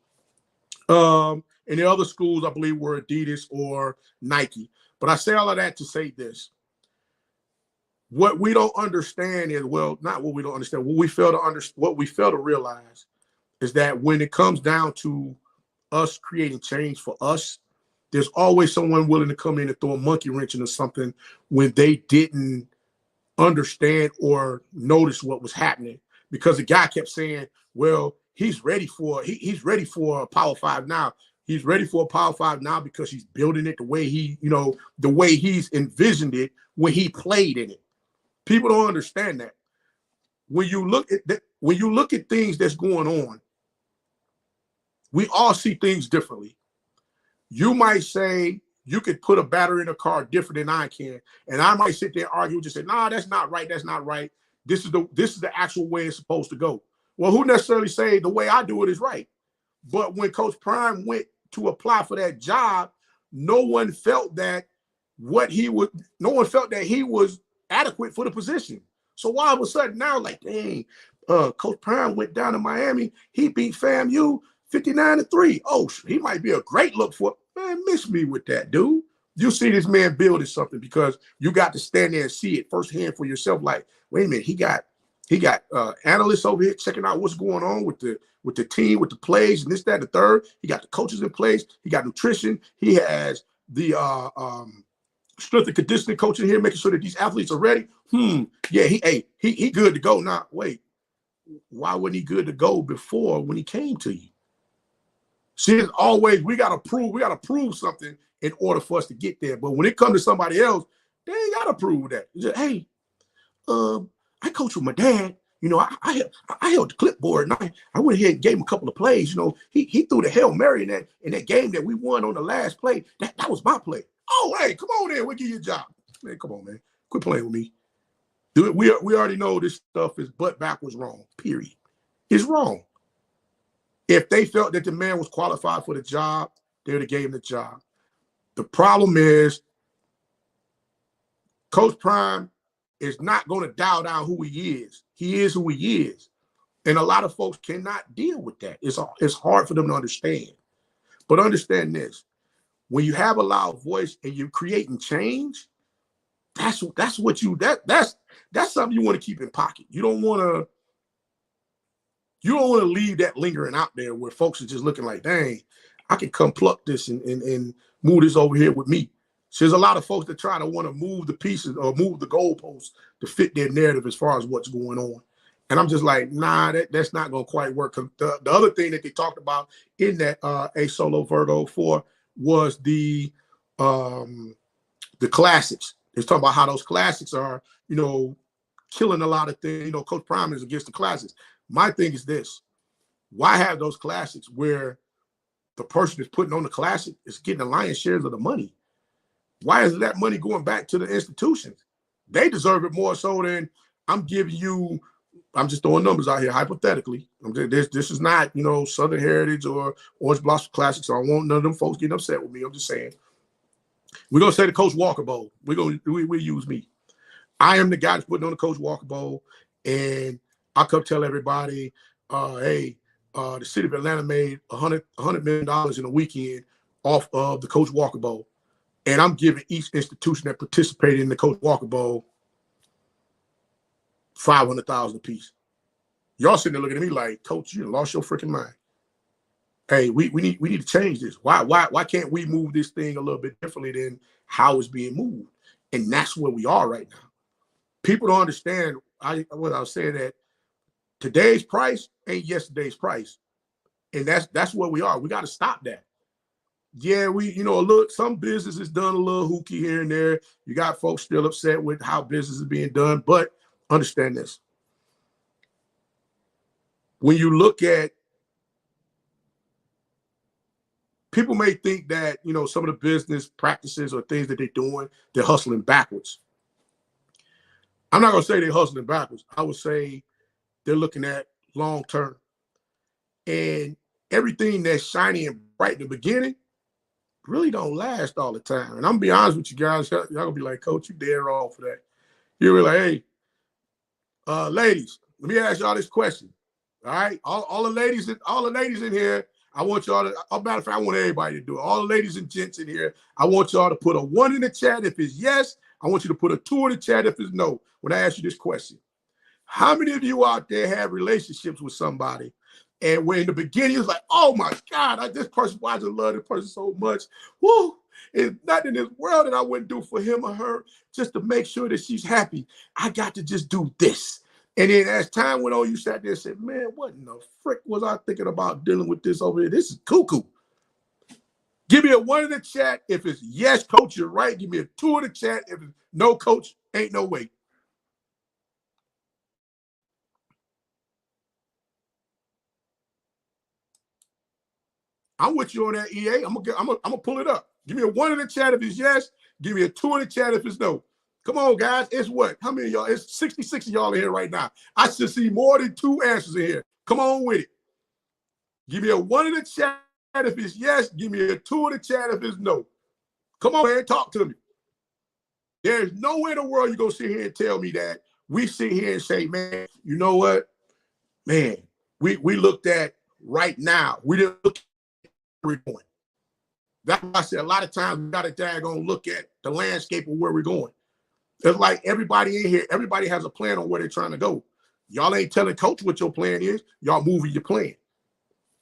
And the other schools, I believe, were Adidas or Nike. But I say all of that to say this. What we don't understand is, well, not what we don't understand. What we fail to realize is that when it comes down to us creating change for us, there's always someone willing to come in and throw a monkey wrench into something when they didn't understand or notice what was happening. Because the guy kept saying, well, he's ready for a Power 5 now. He's ready for a Power 5 now because he's building it the way he's envisioned it when he played in it. People don't understand that. When you look at things that's going on, we all see things differently. You might say you could put a battery in a car different than I can, and I might sit there and argue and just say, "Nah, that's not right. That's not right. This is the actual way it's supposed to go." Well, who necessarily say the way I do it is right? But when Coach Prime went to apply for that job, no one felt that he was adequate for the position. So why all of a sudden now, like, dang, Coach Prime went down to Miami, he beat FAMU 59-3. Oh, he might be a great look for it. Man, miss me with that, dude. You see this man building something because you got to stand there and see it firsthand for yourself. Like, wait a minute, he got analysts over here checking out what's going on with the team, with the plays, and this, that, and the third. He got the coaches in place. He got nutrition. He has the strength and conditioning coach in here, making sure that these athletes are ready. Yeah, he good to go. Now, wait, why wasn't he good to go before when he came to you? See, it's always we gotta prove something in order for us to get there. But when it comes to somebody else, they ain't gotta prove that. It's just, hey, I coach with my dad. You know, I held the clipboard and I went ahead and gave him a couple of plays. You know, he threw the Hail Mary in that game that we won on the last play. That was my play. Oh, hey, come on in. We'll give you a job. Man, come on, man. Quit playing with me. Do it. We already know this stuff is butt backwards wrong, period. It's wrong. If they felt that the man was qualified for the job, they would have gave him the job. The problem is Coach Prime is not going to dial down who he is. He is who he is. And a lot of folks cannot deal with that. It's hard for them to understand. But understand this. When you have a loud voice and you're creating change, that's something you want to keep in pocket. You don't want to You don't want to leave that lingering out there where folks are just looking like, dang, I can come pluck this and move this over here with me. So there's a lot of folks that try to want to move the pieces or move the goalposts to fit their narrative as far as what's going on. And I'm just like, nah, that's not going to quite work. Cause the other thing that they talked about in that A Solo Virgo 4 was the classics. It's talking about how those classics are, killing a lot of things. Coach Prime is against the classics. My thing is this: why have those classics where the person that's putting on the classic is getting the lion's shares of the money? Why is that money going back to the institutions? They deserve it more so than I'm giving you. I'm just throwing numbers out here hypothetically. This is not, Southern Heritage or Orange Blossom Classic, so I want none of them folks getting upset with me. I'm just saying. We're gonna say the Coach Walker Bowl. We use me. I am the guy that's putting on the Coach Walker Bowl, and I come tell everybody, hey, the city of Atlanta made $100 million in a weekend off of the Coach Walker Bowl. And I'm giving each institution that participated in the Coach Walker Bowl $500,000 a piece. Y'all sitting there looking at me like, Coach, you lost your freaking mind. Hey, we need to change this. Why can't we move this thing a little bit differently than how it's being moved? And that's where we are right now. People don't understand. I was saying that today's price ain't yesterday's price, and that's where we are. We got to stop that. Yeah, some business is done a little hooky here and there. You got folks still upset with how business is being done, but understand this. When you look at, people may think that, some of the business practices or things that they're doing, they're hustling backwards. I'm not going to say they're hustling backwards. I would say they're looking at long term. And everything that's shiny and bright in the beginning really don't last all the time. And I'm going to be honest with you guys. Y'all going to be like, Coach, you dead wrong for that. You're like, hey, ladies, let me ask y'all this question. All right? All the ladies in here, I want y'all to, as a matter of fact, I want everybody to do it. All the ladies and gents in here, I want y'all to put a 1 in the chat if it's yes. I want you to put a 2 in the chat if it's no when I ask you this question. How many of you out there have relationships with somebody, and when in the beginning it's like, oh my God, this person, why I just love this person so much. Woo! It's nothing in this world that I wouldn't do for him or her just to make sure that she's happy. I got to just do this. And then as time went on, you sat there and said, man, what in the frick was I thinking about dealing with this over here? This is cuckoo. Give me a 1 in the chat if it's yes, Coach, you're right. Give me a 2 in the chat if it's no, Coach, ain't no way. I'm with you on that, EA. I'm gonna pull it up. Give me a 1 in the chat if it's yes. Give me a 2 in the chat if it's no. Come on, guys. It's what? How many of y'all? It's 66 of y'all in here right now. I should see more than 2 answers in here. Come on with it. Give me a 1 in the chat if it's yes. Give me a 2 in the chat if it's no. Come on, man. Talk to me. There's nowhere in the world you're going to sit here and tell me that we sit here and say, man, you know what? Man, we looked at right now. We didn't look at where we're going. That's why I said a lot of times we got to daggone look at the landscape of where we're going. It's like everybody in here, everybody has a plan on where they're trying to go. Y'all ain't telling Coach what your plan is. Y'all moving your plan.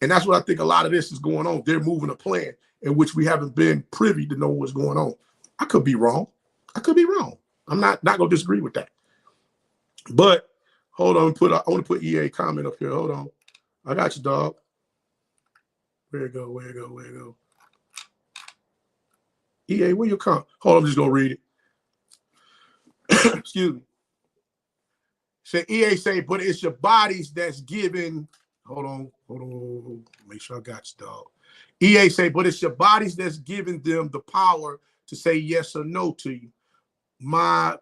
And that's what I think a lot of this is going on. They're moving a plan in which we haven't been privy to know what's going on. I could be wrong. I'm not going to disagree with that. But hold on, I want to put EA comment up here. Hold on. I got you, dog. Where it go? EA, where you come? Hold on, I'm just going to read it. Excuse me. Say EA say, but it's your bodies that's giving. Hold on. Make sure I got you, dog. EA say, but it's your bodies that's giving them the power to say yes or no to you. Mr.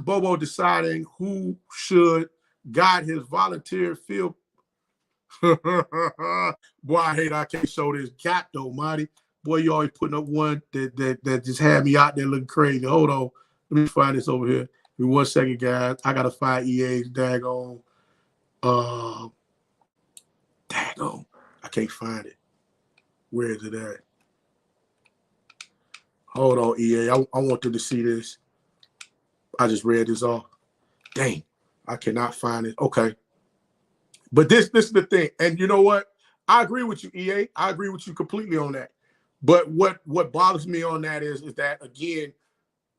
Bobo deciding who should guide his volunteer field. Boy, I can't show this cat though, Marty. Boy, you always putting up one that just had me out there looking crazy. Hold on. Let me find this over here. Give me 1 second, guys. I gotta find EA's daggone. Daggone. I can't find it. Where is it at? Hold on, EA. I want them to see this. I just read this off. Dang. I cannot find it. Okay. But this is the thing. And you know what? I agree with you, EA. I agree with you completely on that. But what bothers me on that is that, again,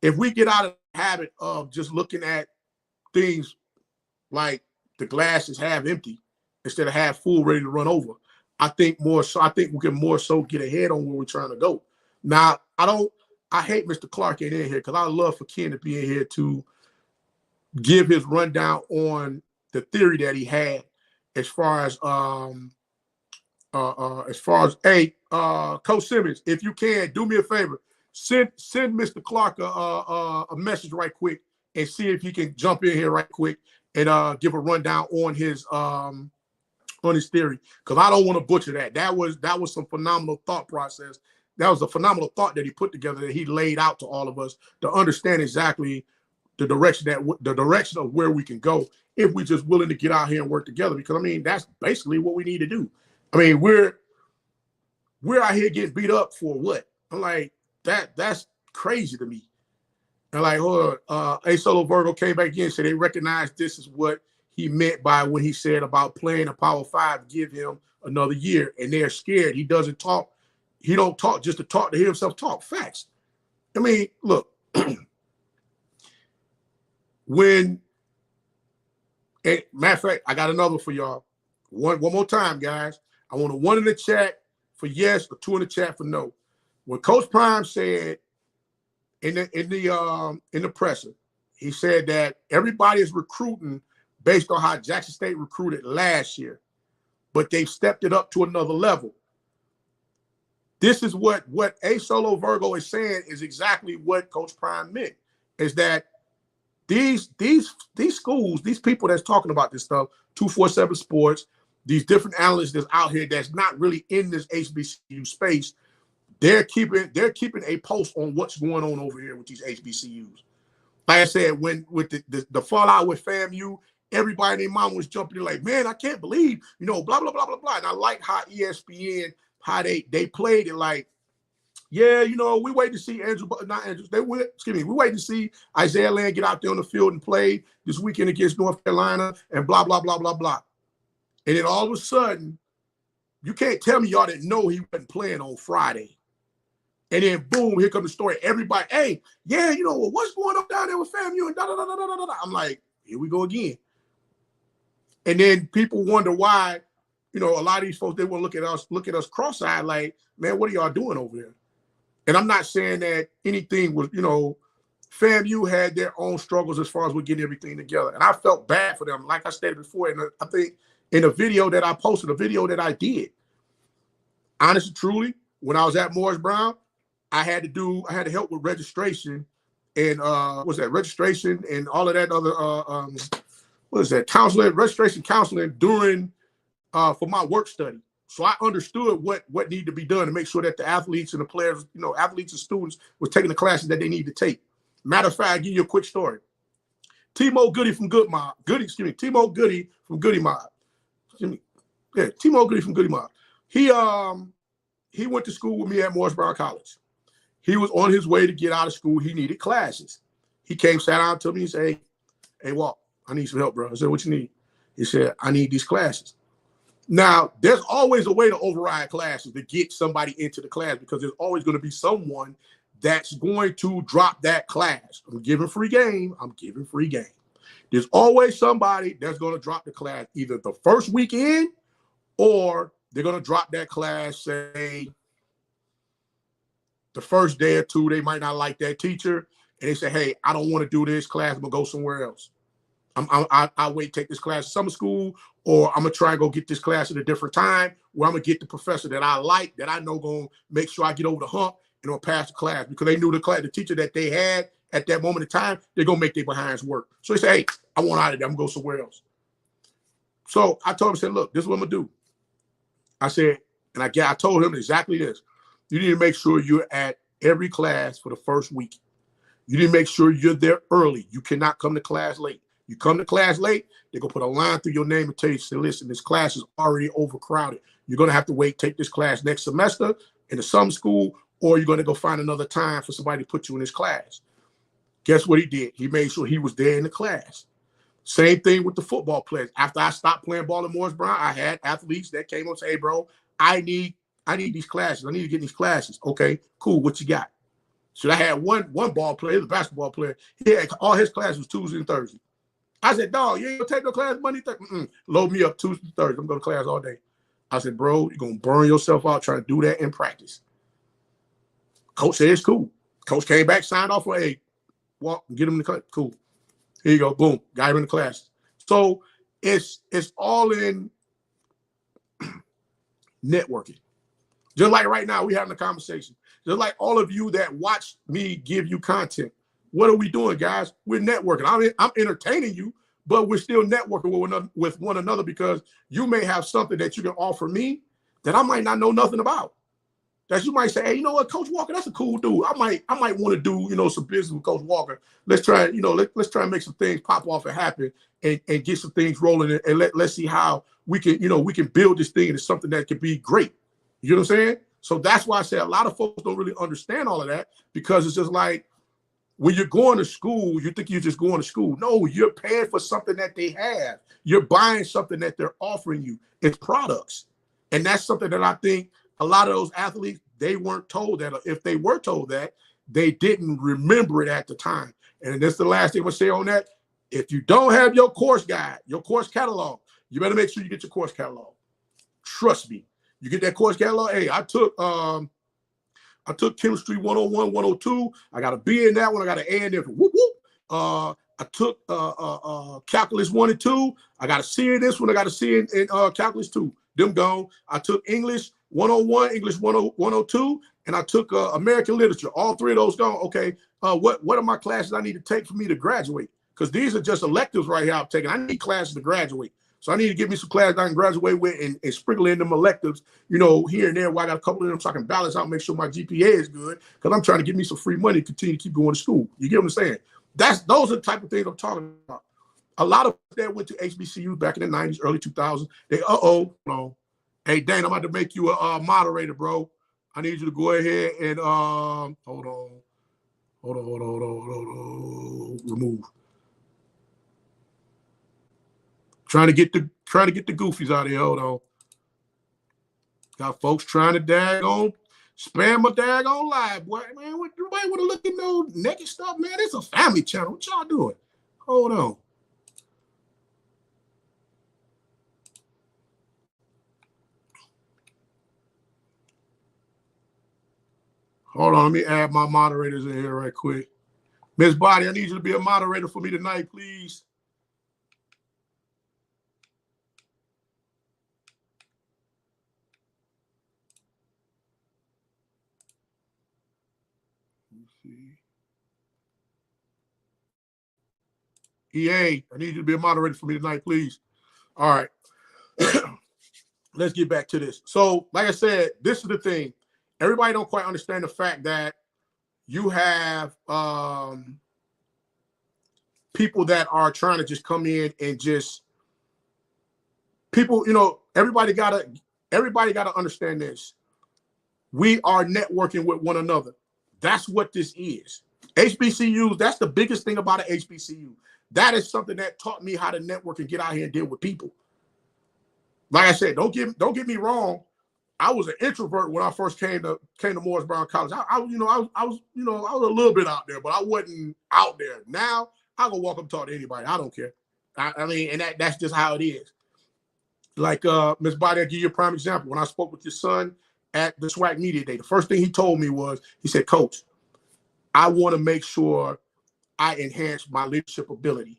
if we get out of the habit of just looking at things like the glass is half empty instead of half full, ready to run over, I think we can more so get ahead on where we're trying to go. Now, I hate Mr. Clark ain't in here because I love for Ken to be in here to give his rundown on the theory that he had as far as Coach Simmons, if you can, do me a favor. Send Mr. Clark a message right quick and see if he can jump in here right quick and give a rundown on his theory, because I don't want to butcher that. That was some phenomenal thought process. That was a phenomenal thought that he put together, that he laid out to all of us to understand exactly the direction of where we can go if we're just willing to get out here and work together. Because I mean, that's basically what we need to do. I mean, we're out here getting beat up for what? I'm like, that's crazy to me. And like, A Solo Virgo came back again and said they recognize this is what he meant by when he said about playing a Power 5, give him another year. And they're scared. He doesn't talk. He don't talk just to talk to hear himself talk. Facts. I mean, look, matter of fact, I got another for y'all. One more time, guys. I want a 1 in the chat for yes, a 2 in the chat for no. When Coach Prime said in the presser, he said that everybody is recruiting based on how Jackson State recruited last year, but they've stepped it up to another level. This is what A Solo Virgo is saying is exactly what Coach Prime meant, is that these schools, these people that's talking about this stuff, 247 Sports, these different analysts that's out here that's not really in this HBCU space, they're keeping a pulse on what's going on over here with these HBCUs. Like I said, when with the fallout with FAMU, everybody and their mom was jumping in like, man, I can't believe, blah, blah, blah, blah, blah. And I like how ESPN, how they played it like, yeah, we wait to see we wait to see Isaiah Land get out there on the field and play this weekend against North Carolina and blah, blah, blah, blah, blah. And then all of a sudden, you can't tell me y'all didn't know he wasn't playing on Friday. And then boom, here comes the story. Everybody, hey, yeah, what's going on down there with FAMU and da da da da da da. I'm like, here we go again. And then people wonder why, a lot of these folks, they want to look at us cross-eyed like, man, what are y'all doing over there? And I'm not saying that anything was, FAMU had their own struggles as far as we're getting everything together. And I felt bad for them. Like I stated before, and I think in a video that I posted, a video that I did, honestly, truly, when I was at Morris Brown, I had to help with registration and registration and all of that other registration counseling during for my work study. So I understood what needed to be done to make sure that the athletes and the players, athletes and students were taking the classes that they need to take. Matter of fact, I'll give you a quick story. Timo Goody from Goody Mob. Timo Goody from Goody Mob. Timo Goody from Goody Mob. He went to school with me at Morris Brown College. He was on his way to get out of school. He needed classes. He came, sat down to me and said, hey, Walt, I need some help, bro. I said, what you need? He said, I need these classes. Now, there's always a way to override classes to get somebody into the class, because there's always going to be someone that's going to drop that class. I'm giving free game. There's always somebody that's going to drop the class either the first weekend, or they're going to drop that class, say, the first day or two. They might not like that teacher, and they say, hey, I don't want to do this class. I'm going to go somewhere else. I wait, take this class at summer school, or I'm going to try and go get this class at a different time where I'm going to get the professor that I like, that I know going to make sure I get over the hump and I'll pass the class, because they knew the teacher that they had at that moment in time, they're going to make their behinds work. So they say, hey, I want out of there. I'm going to go somewhere else. So I told him, I said, look, this is what I'm going to do. I said, and I told him exactly this. You need to make sure you're at every class for the first week. You need to make sure you're there early. You cannot come to class late. You come to class late, they're going to put a line through your name and tell you, say, listen, this class is already overcrowded. You're going to have to take this class next semester in the summer school, or you're going to go find another time for somebody to put you in this class. Guess what he did? He made sure he was there in the class. Same thing with the football players. After I stopped playing ball in Morris Brown, I had athletes that came up and say, hey, bro, I need these classes. I need to get in these classes. Okay, cool. What you got? So I had one ball player, the basketball player. He had all his classes Tuesday and Thursday. I said, dog, you ain't gonna take no class Monday, Thursday. Load me up Tuesday, Thursday. I'm going to class all day. I said, bro, you're going to burn yourself out trying to do that in practice. Coach said it's cool. Coach came back, signed off for a walk, get him in the class. Cool. Here you go. Boom. Got him in the class. So it's all in networking. Just like right now, we're having a conversation. Just like all of you that watch me give you content. What are we doing, guys? We're networking. I'm entertaining you, but we're still networking with one another because you may have something that you can offer me that I might not know nothing about. That you might say, hey, you know what, Coach Walker, that's a cool dude. I might want to do, some business with Coach Walker. Let's try, let's try and make some things pop off and happen and get some things rolling and let's see how we can build this thing into something that could be great. You know what I'm saying? So that's why I say a lot of folks don't really understand all of that because it's just like when you're going to school, you think you're just going to school. No, you're paying for something that they have. You're buying something that they're offering you. It's products. And that's something that I think a lot of those athletes, they weren't told that. Or if they were told that, they didn't remember it at the time. And that's the last thing I'm going to say on that. If you don't have your course guide, your course catalog, you better make sure you get your course catalog. Trust me. You get that course catalog. Hey, I took Chemistry 101, 102. I got a B in that one. I got an A in there. Whoop, whoop. I took Calculus 1 and 2. I got a C in this one. I got a C in Calculus 2. Them gone. I took English 101, English 102, and I took American Literature. All three of those gone. Okay, what are my classes I need to take for me to graduate? Because these are just electives right here I'm taking. I need classes to graduate. So I need to give me some classes I can graduate with and sprinkle in them electives, here and there. Where I got a couple of them so I can balance out, make sure my GPA is good. Because I'm trying to give me some free money to continue to keep going to school. You get what I'm saying? Those are the type of things I'm talking about. A lot of that went to HBCU back in the 90s, early 2000s. They, hey, Dane, I'm about to make you a moderator, bro. I need you to go ahead and hold on. Remove. Trying to get the goofies out of here. Hold on. Got folks trying to spam my daggone live, boy. Man, everybody want to look at no naked stuff, man. It's a family channel. What y'all doing? Hold on. Hold on, let me add my moderators in here right quick. Miss Body, I need you to be a moderator for me tonight, please. EA, I need you to be a moderator for me tonight, please. All right. Let's get back to this. So, like I said, this is the thing. Everybody don't quite understand the fact that you have people that are trying to just come in and just people, everybody gotta understand this. We are networking with one another. That's what this is. HBCUs, that's the biggest thing about an HBCU. That is something that taught me how to network and get out here and deal with people. Like I said, don't get me wrong. I was an introvert when I first came to Morris Brown College. I was a little bit out there, but I wasn't out there. Now I go walk up and talk to anybody. I don't care. I mean, and that's just how it is. Like Ms. Body, I'll give you a prime example. When I spoke with your son at the SWAC Media Day, the first thing he told me was, he said, Coach, I want to make sure I enhance my leadership ability.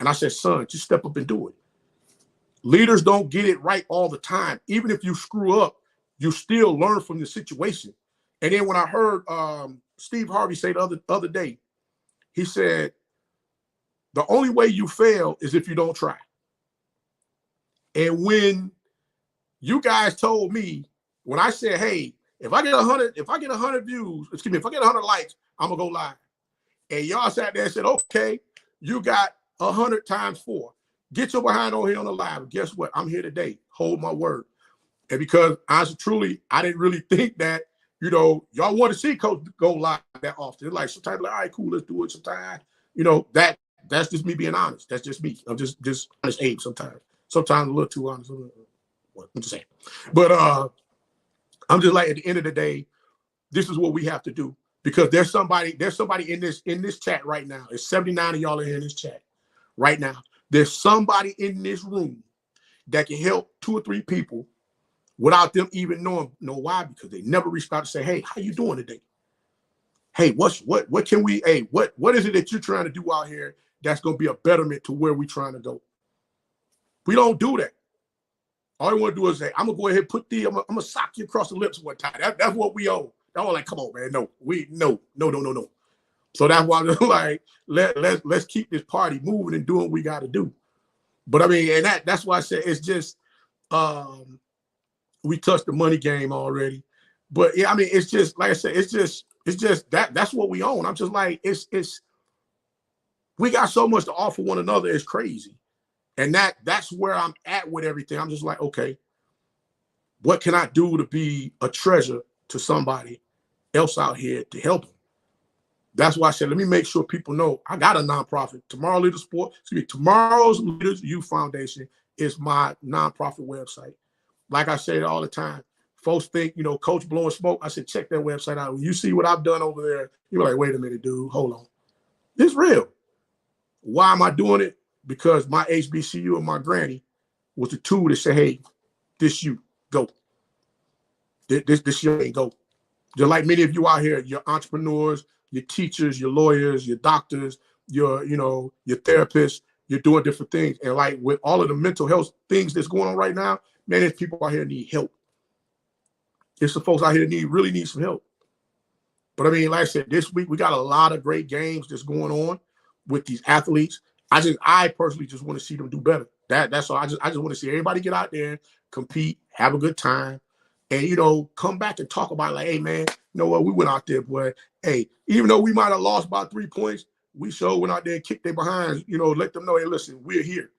And I said, son, just step up and do it. Leaders don't get it right all the time. Even if you screw up, you still learn from the situation. And then when I heard Steve Harvey say the other day, he said, the only way you fail is if you don't try. And when you guys told me, when I said, hey, if I get 100 views, if I get 100 likes, I'm gonna go live. And y'all sat there and said, okay, you got 100 times 4. Get your behind on here on the live. Guess what? I'm here today. Hold my word. And because honestly, truly, I didn't really think that, y'all want to see Coach go live that often. Like sometimes, like, all right, cool, let's do it sometime. That that's just me being honest. That's just me. I'm just honest Abe sometimes. Sometimes a little too honest. What I'm just saying. But I'm just like, at the end of the day, this is what we have to do. Because there's somebody in this chat right now. There's 79 of y'all in this chat right now. There's somebody in this room that can help 2 or 3 people without them even knowing. Know why? Because they never reached out to say, hey, how you doing today? Hey, what can we, hey, what is it that you're trying to do out here that's going to be a betterment to where we're trying to go? We don't do that. All we want to do is say, I'm going to go ahead and put I'm going to sock you across the lips one time. That's what we owe. I'm like, come on, man. No. So that's why I'm like, let's keep this party moving and doing what we got to do. But I mean, and that's why I said it's just, we touched the money game already. But yeah, I mean, it's just, like I said, it's just that's what we own. I'm just like, we got so much to offer one another. It's crazy. And that's where I'm at with everything. I'm just like, okay, what can I do to be a treasure to somebody else out here to help them? That's why I said, let me make sure people know I got a nonprofit. Tomorrow's Leaders Youth Foundation is my nonprofit website. Like I say all the time, folks think, Coach blowing smoke. I said, check that website out. When you see what I've done over there, you're like, wait a minute, dude, hold on. It's real. Why am I doing it? Because my HBCU and my granny was the tool that said, hey, this you, go. This you ain't go. Just like many of you out here, you're entrepreneurs, your teachers, your lawyers, your doctors, your therapists, you're doing different things. And like with all of the mental health things that's going on right now, man, there's people out here need help. There's some folks out here that really need some help. But I mean, like I said, this week we got a lot of great games that's going on with these athletes. I personally just want to see them do better. That's all. I just want to see everybody get out there, compete, have a good time, and come back and talk about it, like, hey man, you know what, we went out there, boy. Hey, even though we might have lost by 3 points, we sure went out there and kicked their behinds, let them know, hey, listen, we're here.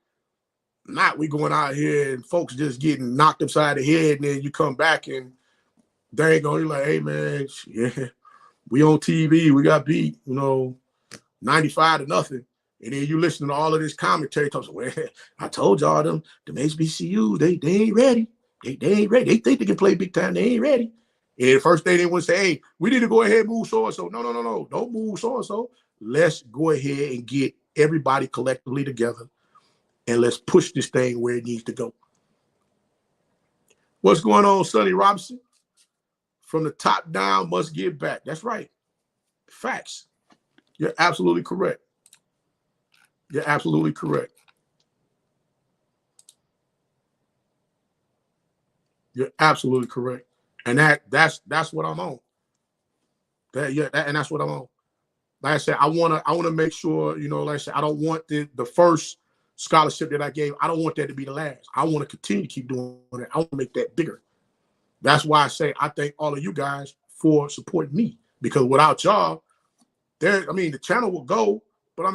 Not we going out here and folks just getting knocked upside the head, and then you come back and they ain't going, you're like, hey man, yeah, we on TV, we got beat, 95-0. And then you listen to all of this commentary talking, well, I told y'all them HBCU, they ain't ready. They ain't ready. They think they can play big time. They ain't ready. And the first day they want to say, hey, we need to go ahead and move so-and-so. No. Don't move so-and-so. Let's go ahead and get everybody collectively together and let's push this thing where it needs to go. What's going on, Sonny Robinson? From the top down, must give back. That's right. Facts. You're absolutely correct. You're absolutely correct. You're absolutely correct. And that's what I'm on. And that's what I'm on. Like I said, I wanna make sure, like I said, I don't want the first scholarship that I gave, I don't want that to be the last. I want to continue to keep doing it. I want to make that bigger. That's why I say I thank all of you guys for supporting me. Because without y'all, the channel will go, but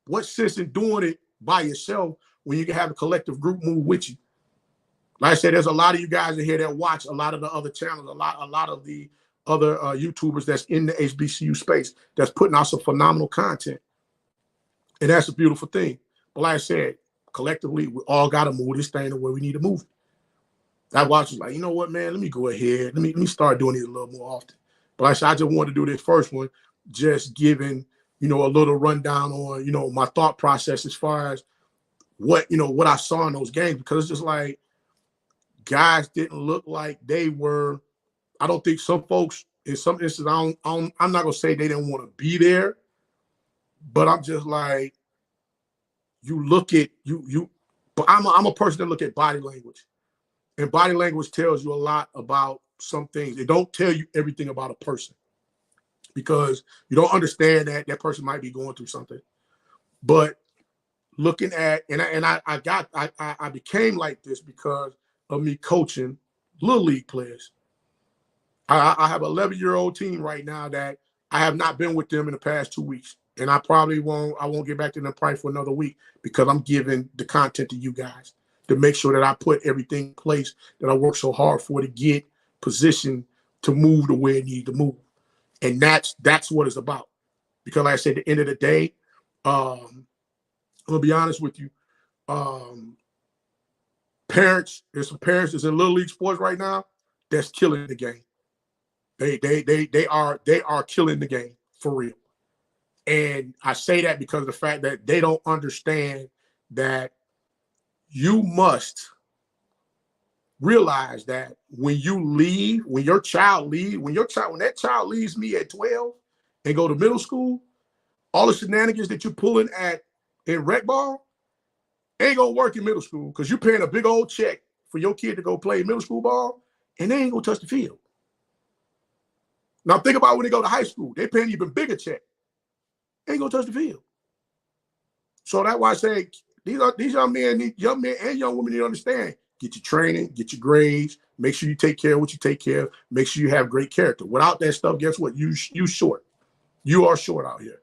what sense in doing it by yourself when you can have a collective group move with you? Like I said, there's a lot of you guys in here that watch a lot of the other channels, a lot of the other YouTubers that's in the HBCU space that's putting out some phenomenal content. And that's a beautiful thing. But like I said, collectively, we all got to move this thing to where we need to move it. That watch was like, you know what, man, let me go ahead. Let me start doing it a little more often. But like I said, I just wanted to do this first one, just giving, a little rundown on, my thought process as far as what I saw in those games, because it's just like guys didn't look like they were. I don't think some folks in some instances, I'm not gonna say they didn't want to be there, but I'm just like, you look at you. But I'm a person that look at body language, and body language tells you a lot about some things. It don't tell you everything about a person, because you don't understand that person might be going through something. But looking at, I became like this because of me coaching little league players. I have an 11-year-old team right now that I have not been with them in the past 2 weeks. And I won't get back to them probably for another week, because I'm giving the content to you guys to make sure that I put everything in place that I work so hard for to get positioned to move the way it needs to move. And that's what it's about. Because like I said, at the end of the day, I'm gonna be honest with you. Parents, there's some parents that's in little league sports right now that's killing the game. They are killing the game for real. And I say that because of the fact that they don't understand that you must realize that when you leave, when that child leaves me at 12 and go to middle school, all the shenanigans that you're pulling in rec ball ain't gonna work in middle school because you're paying a big old check for your kid to go play middle school ball, and they ain't gonna touch the field. Now think about when they go to high school, they paying even bigger check. They ain't gonna touch the field. So that's why I say these young men and young women need to understand. Get your training, get your grades, make sure you take care of what you take care of, make sure you have great character. Without that stuff, guess what? You short. You are short out here.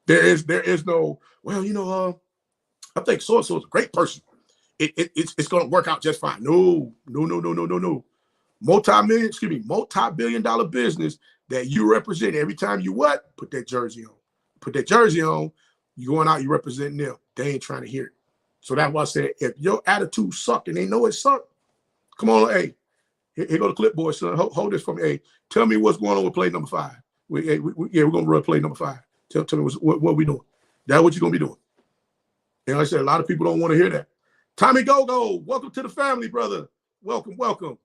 There is no, well, I think so-and-so is a great person. It's gonna work out just fine. No. Multi-billion-dollar business that you represent every time you put that jersey on. Put that jersey on, you going out, you representing them. They ain't trying to hear it. So that's why I said, if your attitude suck and they know it suck, come on, hey, here go the clipboard, son. Hold this for me. Hey, tell me what's going on with play number 5. We're gonna run play number 5. Tell me what we doing. That's what you're gonna be doing. And like I said, a lot of people don't want to hear that. Tommy Go-Go, welcome to the family, brother. Welcome. Matter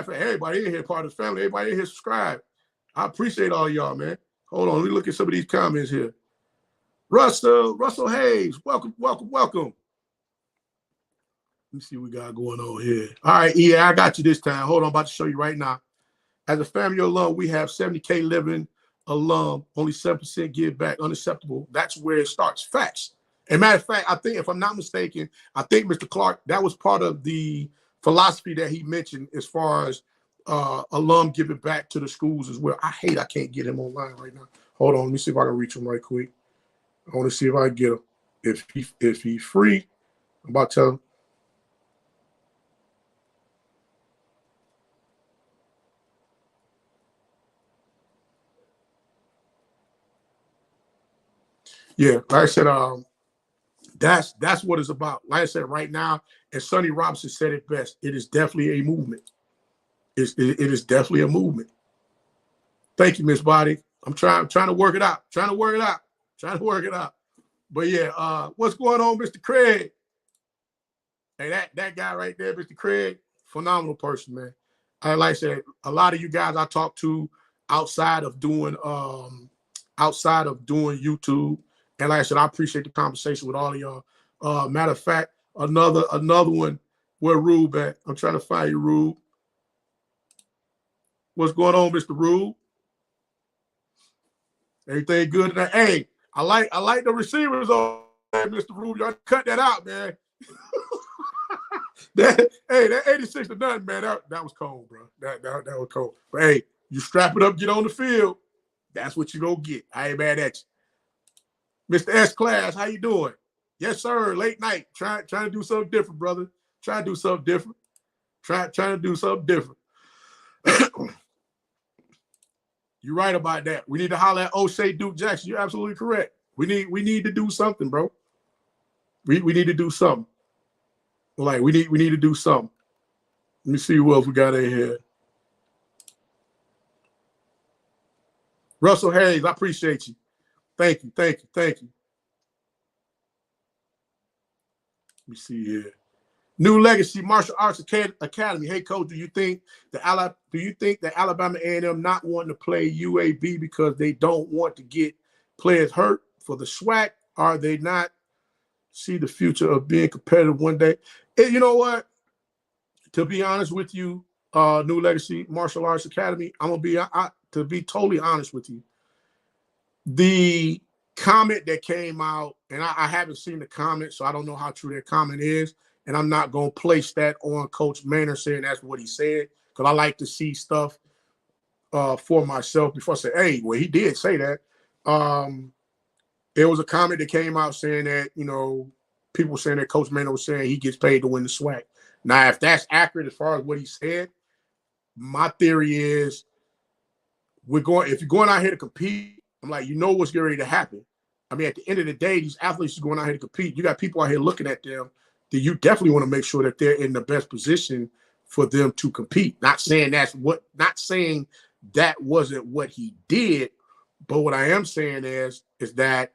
of fact, everybody in here part of the family. Everybody in here subscribe. I appreciate all y'all, man. Hold on, let me look at some of these comments here. Russell Hayes, welcome. Let me see what we got going on here. All right, I got you this time. Hold on, I'm about to show you right now. As a family alum, we have 70K living alum, only 7% give back, unacceptable. That's where it starts. Facts. And matter of fact, I think, if I'm not mistaken, I think Mr. Clark, that was part of the philosophy that he mentioned as far as alum giving back to the schools as well. I can't get him online right now. Hold on, let me see if I can reach him right quick. I want to see if I can get him. If he's free, I'm about to tell him. Yeah, like I said, that's what it's about. Like I said, right now, and Sonny Robinson said it best. It is definitely a movement. It is definitely a movement. Thank you, Miss Body. I'm trying to work it out. Trying to work it out. But yeah, what's going on, Mr. Craig? Hey, that guy right there, Mr. Craig, phenomenal person, man. Like I said, a lot of you guys I talk to outside of doing YouTube. And like I said, I appreciate the conversation with all of y'all. Matter of fact, another one where Rube at. I'm trying to find you, Rube. What's going on, Mr. Rube? Everything good tonight? Hey, I like the receivers on Mr. Rube. Y'all cut that out, man. that 86 to nothing, man. That was cold, bro. That was cold. But hey, you strap it up, get on the field. That's what you gonna get. I ain't mad at you. Mr. S Class, how you doing? Yes, sir. Late night. Trying to do something different, brother. Trying to do something different. Trying to do something different. You're right about that. We need to holler at O'Shea Duke Jackson. You're absolutely correct. We need to do something, bro. We need to do something. Like we need to do something. Let me see who else we got in here. Russell Hayes, I appreciate you. Thank you. Let me see here. New Legacy Martial Arts Academy. Hey, coach, do you think that Alabama A&M not wanting to play UAB because they don't want to get players hurt for the SWAC? Are they not see the future of being competitive one day? And you know what? To be honest with you, New Legacy Martial Arts Academy, I'm gonna to be totally honest with you. The comment that came out, and I haven't seen the comment, so I don't know how true that comment is. And I'm not going to place that on Coach Maynard saying that's what he said, because I like to see stuff for myself before I say, hey, well, he did say that. There was a comment that came out saying that, people saying that Coach Maynard was saying he gets paid to win the SWAC. Now, if that's accurate as far as what he said, my theory is if you're going out here to compete, I'm like, what's getting ready to happen. I mean, at the end of the day, these athletes are going out here to compete. You got people out here looking at them that you definitely want to make sure that they're in the best position for them to compete. Not saying that wasn't what he did, but what I am saying is that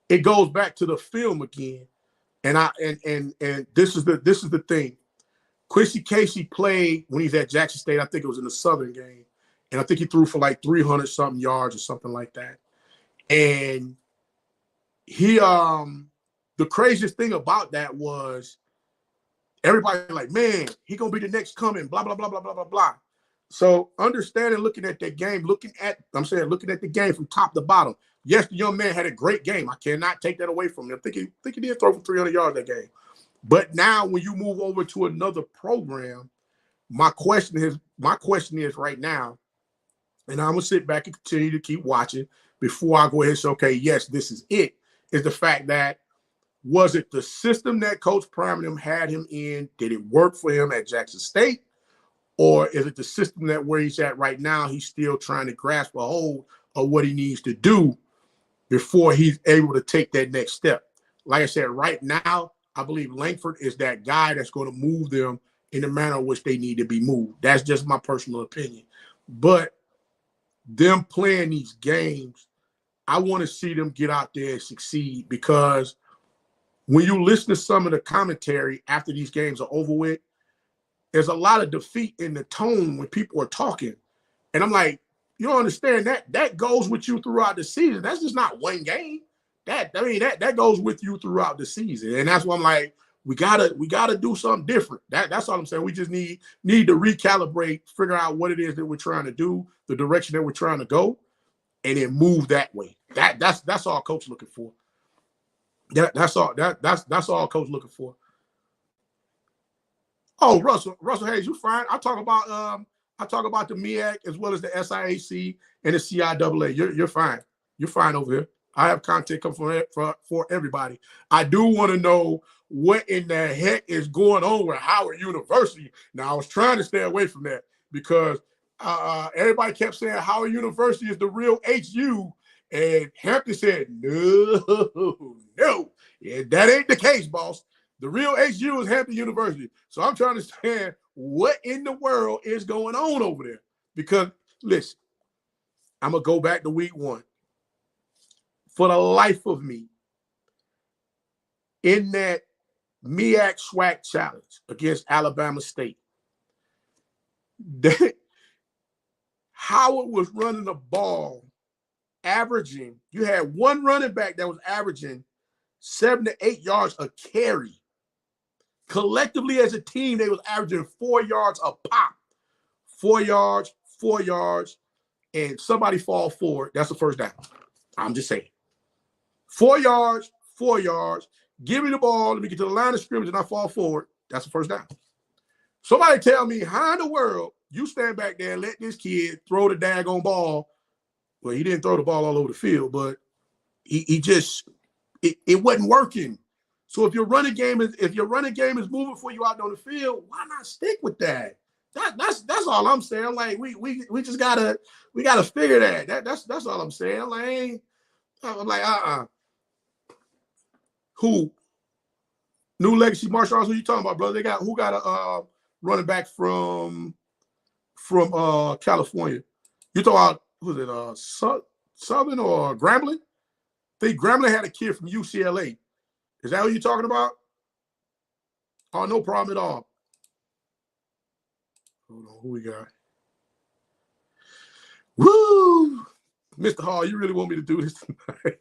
it goes back to the film again. And this is the thing. Quincy Casey played when he's at Jackson State. I think it was in the Southern game. And I think he threw for like 300 something yards or something like that. And he the craziest thing about that was everybody like, man, he gonna be the next coming, blah, blah, blah, blah, blah, blah, blah. So understanding, looking at that game, looking at the game from top to bottom. Yes, the young man had a great game. I cannot take that away from him. I think he did throw for 300 yards that game. But now when you move over to another program, my question is right now, and I'm gonna sit back and continue to keep watching before I go ahead and say, okay, yes, this is it, is the fact that, was it the system that Coach Primeman had him in? Did it work for him at Jackson State? Or is it the system that where he's at right now, he's still trying to grasp a hold of what he needs to do before he's able to take that next step? Like I said, right now, I believe Langford is that guy that's going to move them in the manner in which they need to be moved. That's just my personal opinion. But them playing these games, I want to see them get out there and succeed, because when you listen to some of the commentary after these games are over with, there's a lot of defeat in the tone when people are talking. And I'm like, you don't understand that goes with you throughout the season. That's just not one game. That goes with you throughout the season. And that's why I'm like, we gotta do something different. That's all I'm saying. We just need to recalibrate, figure out what it is that we're trying to do, the direction that we're trying to go, and then move that way. That's all Coach looking for. That's all Coach looking for. Oh, Russell Hayes, you fine. I talk about the MEAC as well as the SIAC and the CIAA. You're fine. You're fine over here. I have content come for everybody. I do want to know what in the heck is going on with Howard University. Now, I was trying to stay away from that because everybody kept saying Howard University is the real HU, and Hampton said, no, yeah, that ain't the case, boss. The real HU is Hampton University. So I'm trying to understand what in the world is going on over there. Because, listen, I'm going to go back to week one. For the life of me, in that MEAC SWAC challenge against Alabama State, Howard was running the ball, averaging, you had one running back that was averaging 7 to 8 yards a carry. Collectively as a team, they was averaging 4 yards a pop. 4 yards, and somebody fall forward. That's a first down. I'm just saying. 4 yards, give me the ball, let me get to the line of scrimmage and I fall forward. That's a first down. Somebody tell me how in the world you stand back there and let this kid throw the daggone ball. Well, he didn't throw the ball all over the field, but it wasn't working. So if your running game is moving for you out on the field, why not stick with that? That's all I'm saying. Like we just gotta figure that. That's all I'm saying. Like I'm like Who? New Legacy Martial Arts? Who you talking about, brother? Who got a running back from California? You talking about, who's it? Southern or Grambling? I think Grambling had a kid from UCLA. Is that what you're talking about? Oh, no problem at all. Hold on, who we got? Woo! Mr. Hall, you really want me to do this tonight?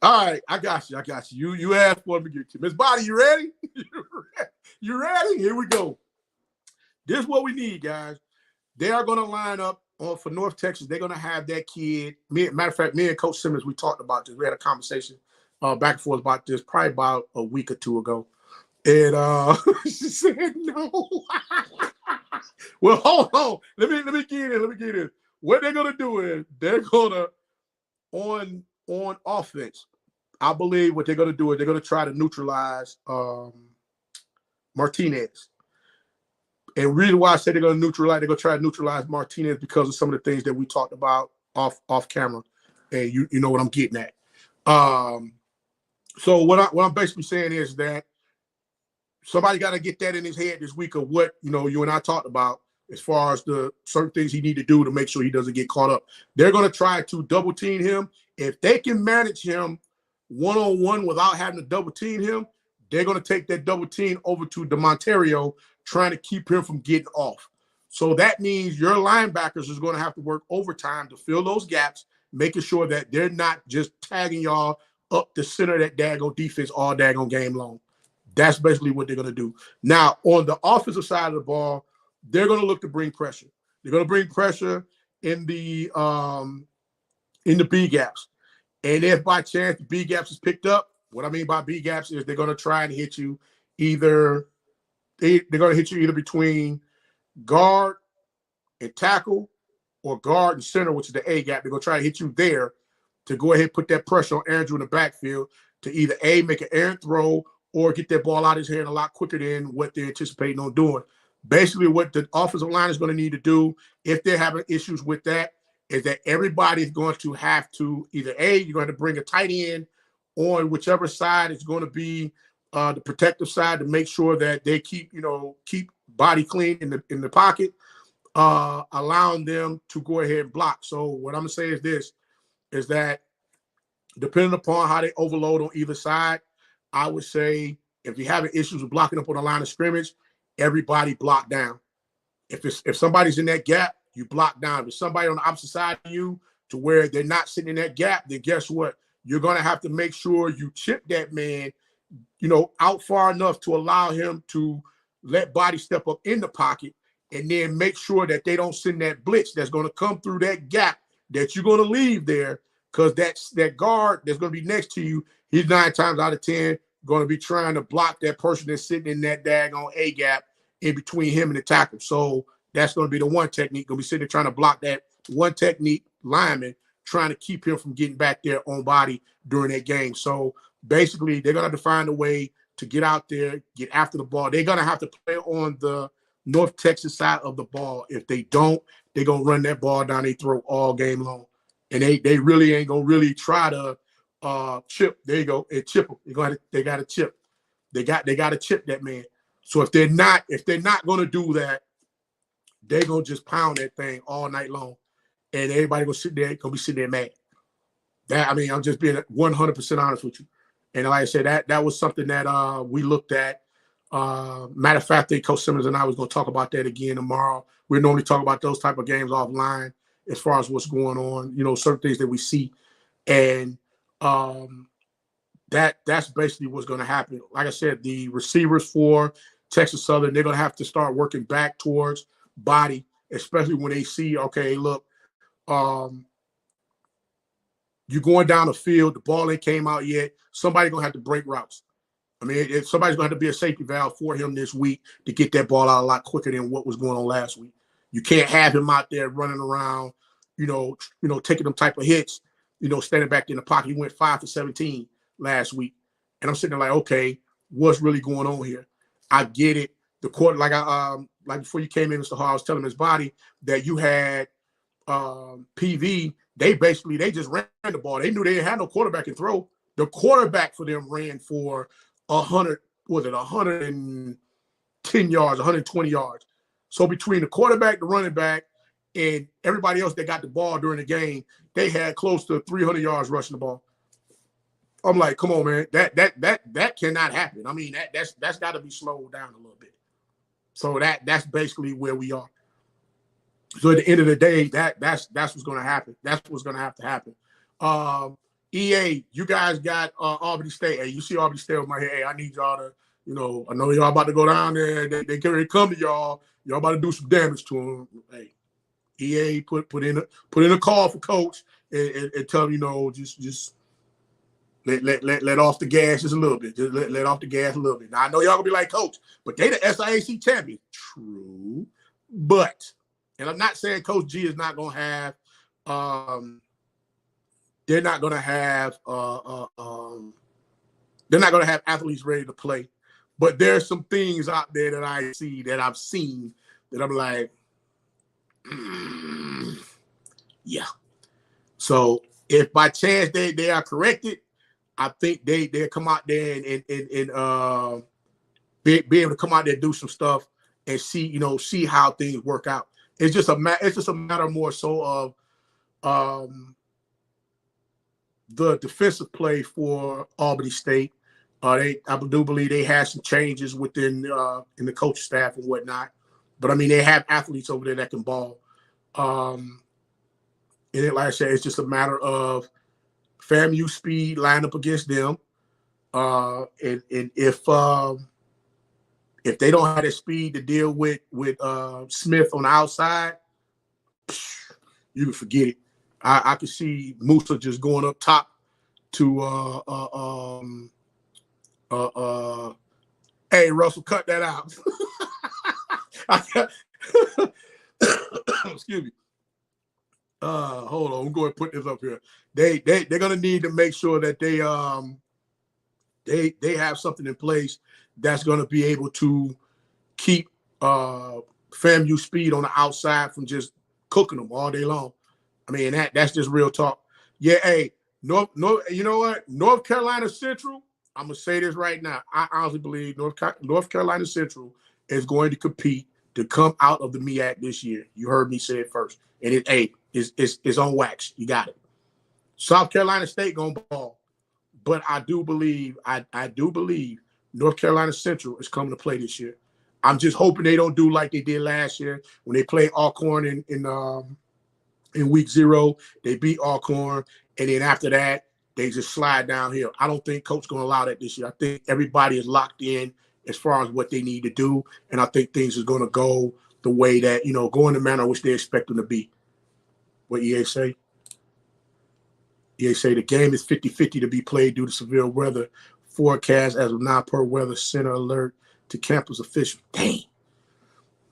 All right, I got you. You asked for me to get you. Miss Body, you ready? You ready? Here we go. This is what we need, guys. They are going to line up for North Texas. They're going to have that kid. Matter of fact, me and Coach Simmons, we talked about this. We had a conversation back and forth about this probably about a week or two ago. And she said no. Well, hold on. Let me get in. What they're going to do is they're going to, on offense, I believe what they're going to do is they're going to try to neutralize Martinez. And reason why I say they're going to try to neutralize Martinez because of some of the things that we talked about off camera, and you know what I'm getting at. So what I'm basically saying is that somebody got to get that in his head this week of what, you and I talked about as far as the certain things he need to do to make sure he doesn't get caught up. They're going to try to double team him. If they can manage him one-on-one without having to double team him, they're going to take that double team over to DeMonterio, trying to keep him from getting off. So that means your linebackers is going to have to work overtime to fill those gaps, making sure that they're not just tagging y'all up the center of that daggone defense all daggone game long. That's basically what they're going to do. Now, on the offensive side of the ball, they're going to look to bring pressure. They're going to bring pressure in the B gaps. And if by chance the B gaps is picked up, what I mean by B gaps is they're going to try and hit you they're going to hit you either between guard and tackle or guard and center, which is the A gap. They're going to try to hit you there to go ahead and put that pressure on Andrew in the backfield to either A, make an errant throw, or get that ball out of his hand a lot quicker than what they're anticipating on doing. Basically, what the offensive line is going to need to do, if they're having issues with that, is that everybody's going to have to either A, you're going to bring a tight end on whichever side is going to be the protective side to make sure that they keep body clean in the pocket, allowing them to go ahead and block. So what I'm going to say is this, is that depending upon how they overload on either side, I would say if you're having issues with blocking up on the line of scrimmage, everybody block down. If somebody's in that gap, you block down. If somebody on the opposite side of you to where they're not sitting in that gap, then guess what? You're going to have to make sure you chip that man, out far enough to allow him to let body step up in the pocket, and then make sure that they don't send that blitz that's going to come through that gap that you're going to leave there, because that guard that's going to be next to you, he's 9 times out of 10 going to be trying to block that person that's sitting in that daggone A gap in between him and the tackle. So that's going to be the one technique. Going to be sitting there trying to block that one technique lineman, trying to keep him from getting back there on body during that game. So basically, they're going to have to find a way to get out there, get after the ball. They're going to have to play on the North Texas side of the ball. If they don't, they're going to run that ball down their throat all game long. And they really ain't going to really try to chip. There you go. And chip them. They got to chip. They got to chip that man. So if they're not going to do that, they're going to just pound that thing all night long. And everybody going to be sitting there mad. I'm just being 100% honest with you. And like I said, that was something that we looked at. Matter of fact, Coach Simmons and I was going to talk about that again tomorrow. We normally talk about those type of games offline as far as what's going on, certain things that we see. And that's basically what's going to happen. Like I said, the receivers for Texas Southern, they're going to have to start working back towards body, especially when they see, okay, look, you're going down the field, the ball ain't came out yet. Somebody's going to have to break routes. If somebody's going to have to be a safety valve for him this week to get that ball out a lot quicker than what was going on last week. You can't have him out there running around, taking them type of hits, standing back in the pocket. He went 5 for 17 last week. And I'm sitting there like, okay, what's really going on here? I get it. The court, like before you came in, Mr. Hall, I was telling his body that you had PV. They just ran the ball. They knew they didn't have no quarterback and throw. The quarterback for them ran for 110 yards, 120 yards. So between the quarterback, the running back, and everybody else that got the ball during the game, they had close to 300 yards rushing the ball. I'm like, come on, man, that cannot happen. That's got to be slowed down a little bit. So that's basically where we are. So at the end of the day, that's what's going to happen. That's what's going to have to happen. EA, you guys got Albany State. Hey, you see Albany State with my head. Hey, I need y'all to, I know y'all about to go down there. They can come to y'all. Y'all about to do some damage to them. Hey, EA, put in a call for coach and tell him, just let off the gas just a little bit. Just let off the gas a little bit. Now I know y'all gonna be like, coach, but they the SIAC champion. True, but and I'm not saying Coach G is not gonna have. They're not gonna have. They're not gonna have athletes ready to play. But there's some things out there that I've seen that I'm like, yeah. So if by chance they are corrected, I think they'll come out there and be able to come out there and do some stuff and see how things work out. It's just a matter more so of the defensive play for Albany State. I do believe they had some changes within in the coaching staff and whatnot. But I mean, they have athletes over there that can ball. And like I said, it's just a matter of FAMU speed line up against them. And if they don't have the speed to deal with Smith on the outside, you can forget it. I can see Musa just going up top to hey, Russell, cut that out. Excuse me. Hold on, I'm going to put this up here. They're gonna need to make sure that they have something in place that's gonna be able to keep FAMU speed on the outside from just cooking them all day long. I mean, that's just real talk. Yeah, hey, you know what? North Carolina Central, I'm gonna say this right now. I honestly believe North Carolina Central is going to compete to come out of the MEAC this year. You heard me say it first. And it's on wax. You got it. South Carolina State gonna ball. But I do believe North Carolina Central is coming to play this year. I'm just hoping they don't do like they did last year when they played Alcorn in week 0. They beat Alcorn, and then after that, they just slide downhill. I don't think Coach's going to allow that this year. I think everybody is locked in as far as what they need to do, and I think things is going to go the way that, go in the manner in which they expect them to be. What EA say? EA say the game is 50-50 to be played due to severe weather forecast as of now per Weather Center alert to campus officials. Dang.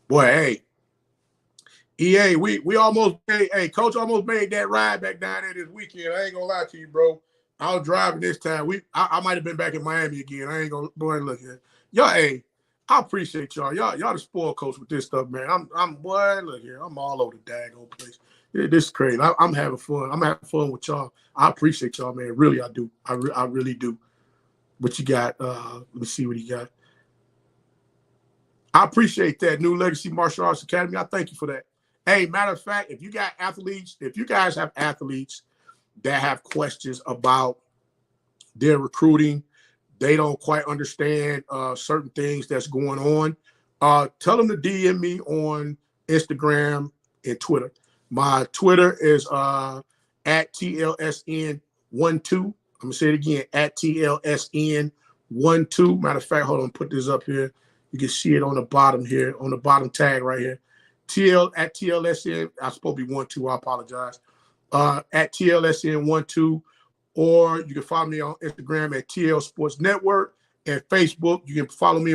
Boy, hey. EA, we almost made, hey, Coach almost made that ride back down there this weekend. I ain't gonna lie to you, bro. I was driving this time. I might have been back in Miami again. I ain't gonna look at it. Y'all, hey, I appreciate y'all. Y'all the spoiled Coach with this stuff, man. Boy, look here. I'm all over the daggone place. This is crazy. I'm having fun. I'm having fun with y'all. I appreciate y'all, man. Really, I do. I really do. What you got? Let me see what you got. I appreciate that. New Legacy Martial Arts Academy. I thank you for that. Hey, matter of fact, if you got athletes, if you guys have athletes that have questions about their recruiting, they don't quite understand certain things that's going on, tell them to DM me on Instagram and Twitter. My Twitter is at TLSN12. I'm gonna say it again, at TLSN12. Matter of fact, hold on, put this up here. You can see it on the bottom here, on the bottom tag right here. At TLSN, I'm supposed to be 12. I apologize. At TLSN12, or you can follow me on Instagram at TL Sports Network and Facebook. You can follow me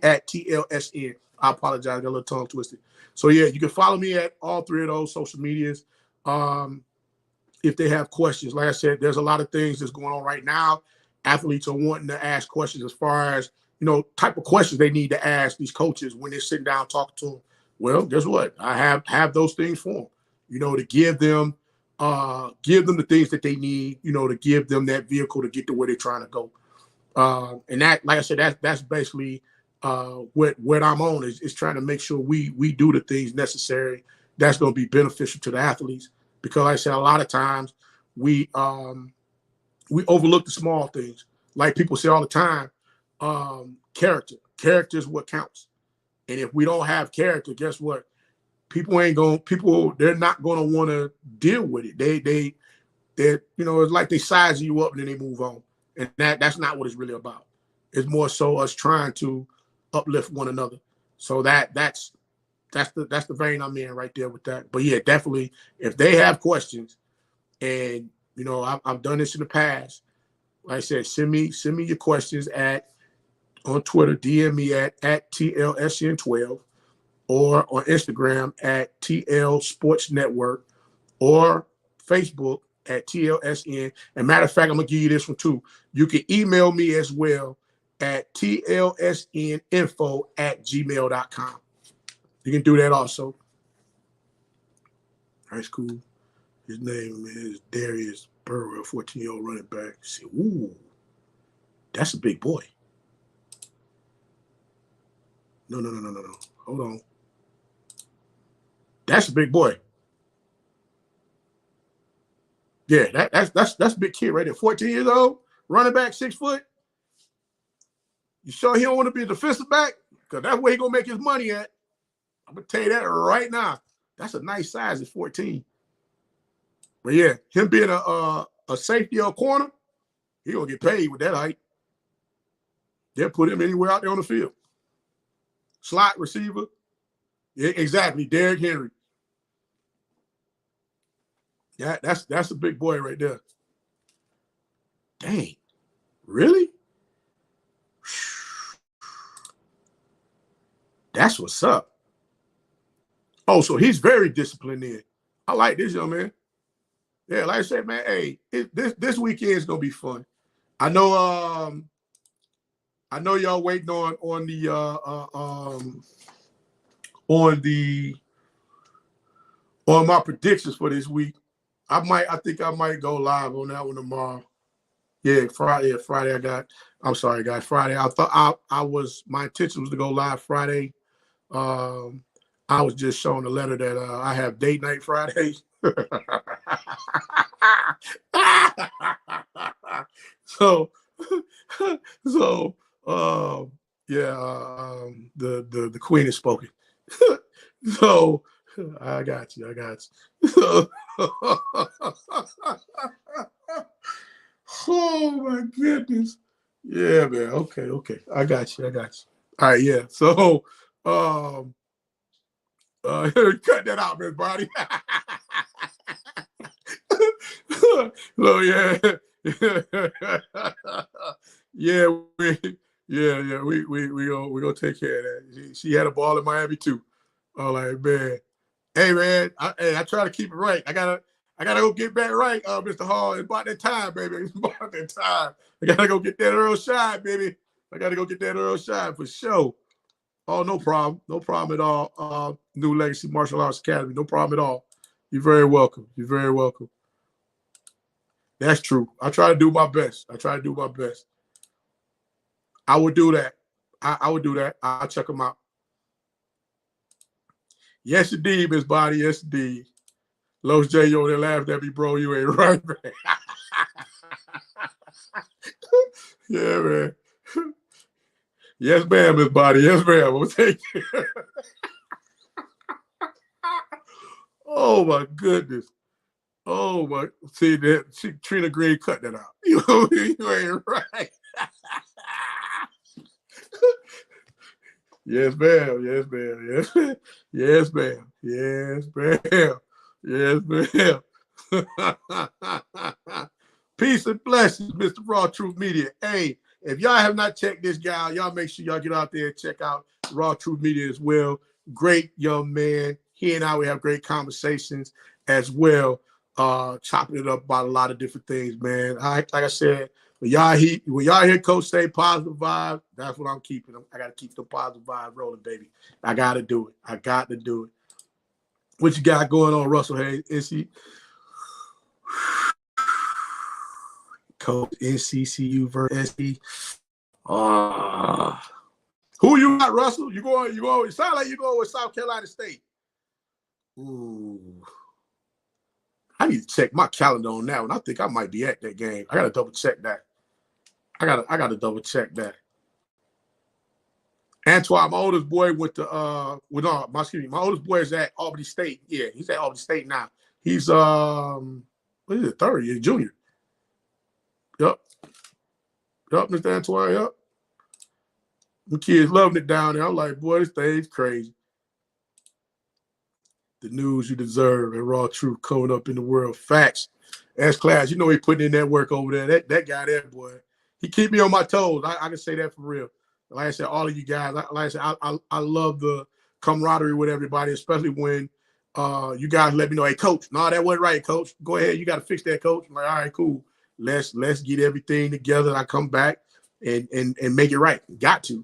at TLSN. I apologize, I got a little tongue twisted. So yeah, you can follow me at all 3 of those social medias. If they have questions, like I said, there's a lot of things that's going on right now. Athletes are wanting to ask questions as far as, type of questions they need to ask these coaches when they're sitting down talking to them. Well, guess what? I have those things for them, to give them the things that they need, to give them that vehicle to get to where they're trying to go. And that, like I said, that's basically what I'm on is trying to make sure we do the things necessary that's going to be beneficial to the athletes. Because like I said, a lot of times we overlook the small things. Like people say all the time, character is what counts. And if we don't have character, guess what? They're not going to want to deal with it. They're it's like they size you up and then they move on. And that's not what it's really about. It's more so us trying to uplift one another. So that's the vein I'm in right there with that. But yeah, definitely, if they have questions, and I've done this in the past, like I said, send me your questions on Twitter, DM me at TLSN12, or on Instagram at TL Sports Network, or Facebook at TLSN. And matter of fact, I'm gonna give you this one too. You can email me as well at TLSNINFO@gmail.com. You can do that also. That's cool. His name is Darius Burwell, 14-year-old running back. See, ooh, that's a big boy. No. Hold on. That's a big boy. Yeah, that's a big kid right there. 14 years old, running back, 6 foot. You sure he don't want to be a defensive back? Because that's where he gonna make his money at. I'm gonna tell you that right now. That's a nice size at 14. But yeah, him being a safety or a corner, he gonna get paid with that height. They'll put him anywhere out there on the field. Slot receiver. Yeah, exactly. Derrick Henry. Yeah, that's a big boy right there. Dang. Really? That's what's up. Oh, so he's very disciplined in. I like this young man. Yeah, like I said, man, hey, this weekend is gonna be fun. I know y'all waiting on my predictions for this week. I think I might go live on that one tomorrow. Yeah, Friday. I'm sorry, guys. Friday. I thought my intention was to go live Friday. I was just showing the letter that I have date night Friday. so the queen has spoken. So I got you. Oh my goodness. Yeah, man. Okay. I got you. All right, yeah. So cut that out, man, buddy. So yeah. We gonna take care of that. She had a ball in Miami too. I'm like, man. Hey man, I try to keep it right. I gotta go get back right, Mr. Hall. It's about that time, baby. It's about that time. I gotta go get that Earl shine, baby. I gotta go get that Earl shine for sure. Oh, no problem at all. New Legacy Martial Arts Academy, no problem at all. You're very welcome. That's true. I try to do my best. I would do that. I would do that. I'll check them out. Yes, indeed, Miss Body. Yes, indeed. Los J, you over there laughed at me, bro. You ain't right, man. Yeah, man. Yes, ma'am, Miss Body. Yes, ma'am. We'll take care. Oh, my goodness. Oh, my. See, that Trina Green cut that out. You ain't right. Yes, ma'am. Yes, ma'am. Peace and blessings, Mr. Raw Truth Media. Hey, if y'all have not checked this guy out, y'all make sure y'all get out there and check out Raw Truth Media as well. Great young man. He and I, we have great conversations as well, chopping it up about a lot of different things, man. Like I said, when y'all hear Coach say positive vibe, that's what I'm keeping. I got to keep the positive vibe rolling, baby. I got to do it. What you got going on, Russell Hayes? NC Coach NCCU versus SC. Who you got, Russell? You going? It sounds like you going with South Carolina State. Ooh. I need to check my calendar on that one. I think I might be at that game. I gotta double check that. Antoine, my oldest boy went to my oldest boy is at Albany State. Yeah, he's at Albany State now. He's what is it, third year, junior. Yep, Mr. Antoine, yep. The kids loving it down there. I'm like, boy, this thing's crazy. The news you deserve and raw truth coming up in the world. Facts. S-Class, you know he putting in that work over there. That guy there, boy. He keep me on my toes. I can say that for real. Like I said, all of you guys, I love the camaraderie with everybody, especially when you guys let me know, hey, coach, no, that wasn't right, coach. Go ahead, you got to fix that, coach. I'm like, all right, cool. Let's get everything together. I come back and make it right. Got to.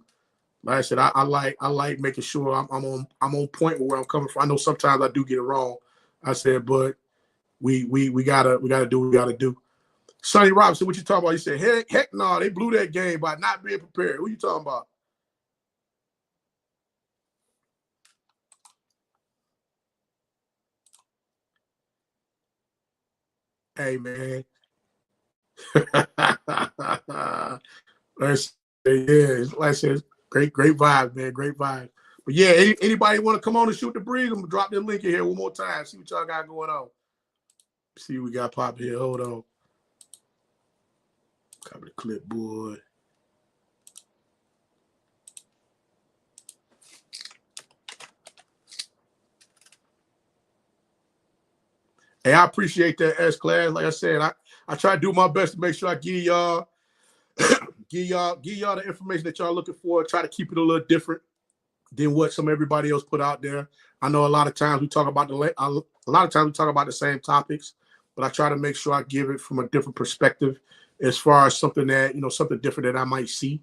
Like I said, I like making sure I'm on point with where I'm coming from. I know sometimes I do get it wrong. I said, but we gotta do what we gotta do. Sonny Robinson, what you talking about? He said, heck no, they blew that game by not being prepared. Who you talking about? Hey, man. Like I said, great vibe, man. Great vibe. But yeah, anybody want to come on and shoot the breeze? I'm gonna drop the link in here one more time. See what y'all got going on. See what we got popping here. Hold on. Copy the clipboard. Hey, I appreciate that, S-Class. Like I said, I try to do my best to make sure I give y'all the information that y'all looking for. Try to keep it a little different than what some everybody else put out there. I know a lot of times we talk about the same topics, but I try to make sure I give it from a different perspective as far as something that, something different that I might see.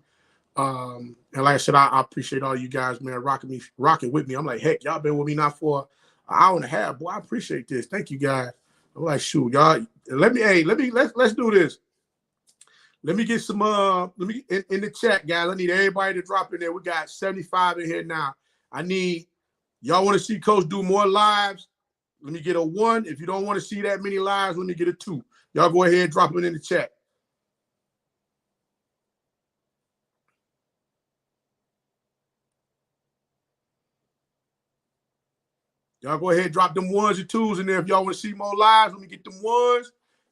And like I said, I appreciate all you guys, man, rocking with me. I'm like, heck, y'all been with me now for an hour and a half. Boy, I appreciate this. Thank you, guys. I'm like, shoot, y'all. Let's do this. Let me get some in the chat, guys. I need everybody to drop in there. We got 75 in here now. I need y'all want to see Coach do more lives. Let me get a 1. If you don't want to see that many lives, let me get a 2. Y'all go ahead and drop them in the chat. Y'all go ahead and drop them 1s and 2s in there. If y'all want to see more lives, let me get them 1s.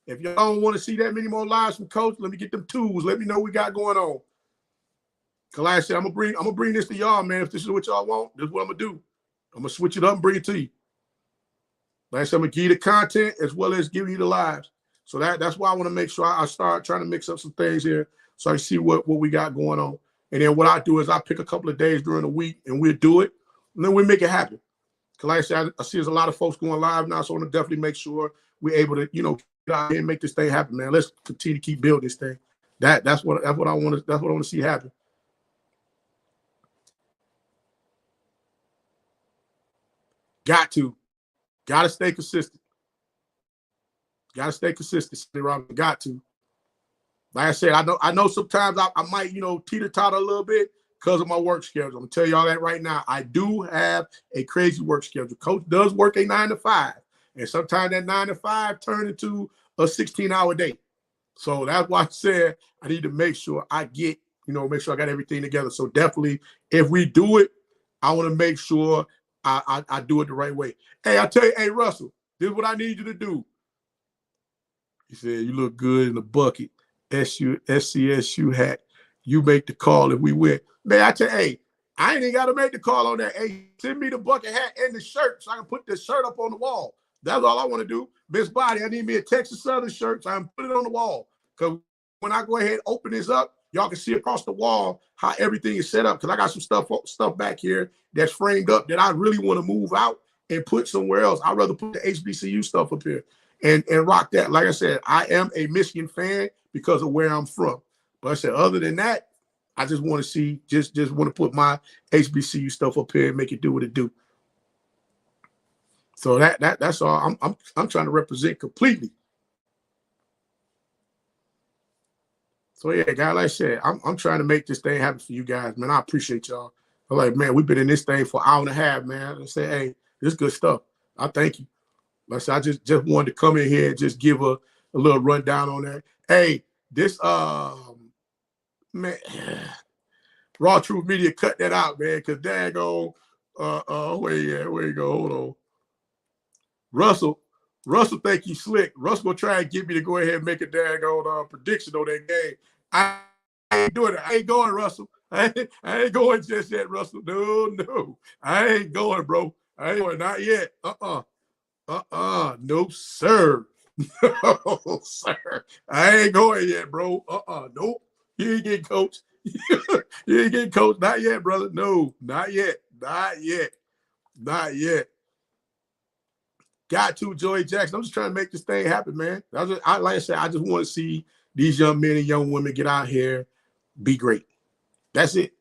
If y'all don't want to see that many more lives from Coach, let me get them 2s. Let me know what we got going on. Cause like I said, I'm gonna bring this to y'all, man. If this is what y'all want, this is what I'm gonna do. I'm gonna switch it up and bring it to you. Like I said, I'm gonna give you the content as well as give you the lives. So that's why I want to make sure I start trying to mix up some things here so I see what we got going on. And then what I do is I pick a couple of days during the week and we'll do it, and then we make it happen. Because like I said, I see there's a lot of folks going live now, so I want to definitely make sure we're able to, get out here and make this thing happen, man. Let's continue to keep building this thing. That's what I want to see happen. Got to stay consistent. Got to stay consistent, Robin. Got to. Like I said, I know sometimes I might, teeter-totter a little bit because of my work schedule. I'm going to tell y'all that right now. I do have a crazy work schedule. Coach does work a 9 to 5. And sometimes that 9 to 5 turns into a 16-hour day. So that's why I said I need to make sure I get, make sure I got everything together. So definitely, if we do it, I want to make sure I do it the right way. Hey, I tell you, hey, Russell, this is what I need you to do. He said, you look good in the bucket. SCSU hat. You make the call if we win. Man, I tell you, hey, I ain't even got to make the call on that. Hey, send me the bucket hat and the shirt so I can put the shirt up on the wall. That's all I want to do. Miss Body, I need me a Texas Southern shirt so I can put it on the wall. Because when I go ahead and open this up, y'all can see across the wall how everything is set up. Because I got some stuff back here that's framed up that I really want to move out and put somewhere else. I'd rather put the HBCU stuff up here and rock that. Like I said, I am a Michigan fan because of where I'm from. But I said, other than that, I just want to see, just want to put my HBCU stuff up here and make it do what it do. So that's all. I'm trying to represent completely. So yeah, guys, like I said, I'm trying to make this thing happen for you guys, man. I appreciate y'all. I'm like, man, we've been in this thing for an hour and a half, man. I say, hey, this is good stuff. I thank you. Like I said, I just wanted to come in here and just give a little rundown on that. Hey, this man, Raw Truth Media cut that out, man, because daggone, where you go? Hold on. Russell think he's slick. Russell gonna try and get me to go ahead and make a daggone prediction on that game. I ain't doing it. I ain't going, Russell. I ain't going just yet, Russell. No. I ain't going, bro. I ain't going, not yet. No, sir. No, sir. I ain't going yet, bro. Nope. You ain't getting coached. You ain't getting coached. Not yet, brother. No, not yet. Not yet. Got to, Joey Jackson. I'm just trying to make this thing happen, man. Like I said, I just want to see these young men and young women get out here, be great. That's it.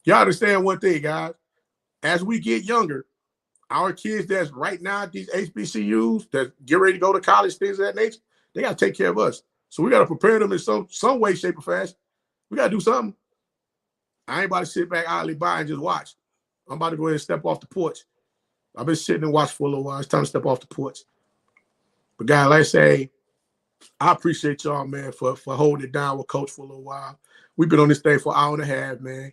Y'all understand one thing, guys. As we get younger, our kids that's right now at these HBCUs that get ready to go to college, things of that nature, they got to take care of us. So we got to prepare them in some way, shape, or fashion. We got to do something. I ain't about to sit back idly by and just watch. I'm about to go ahead and step off the porch. I've been sitting and watching for a little while. It's time to step off the porch. But guys, like I say, I appreciate y'all, man, for holding it down with Coach for a little while. We've been on this thing for an hour and a half, man.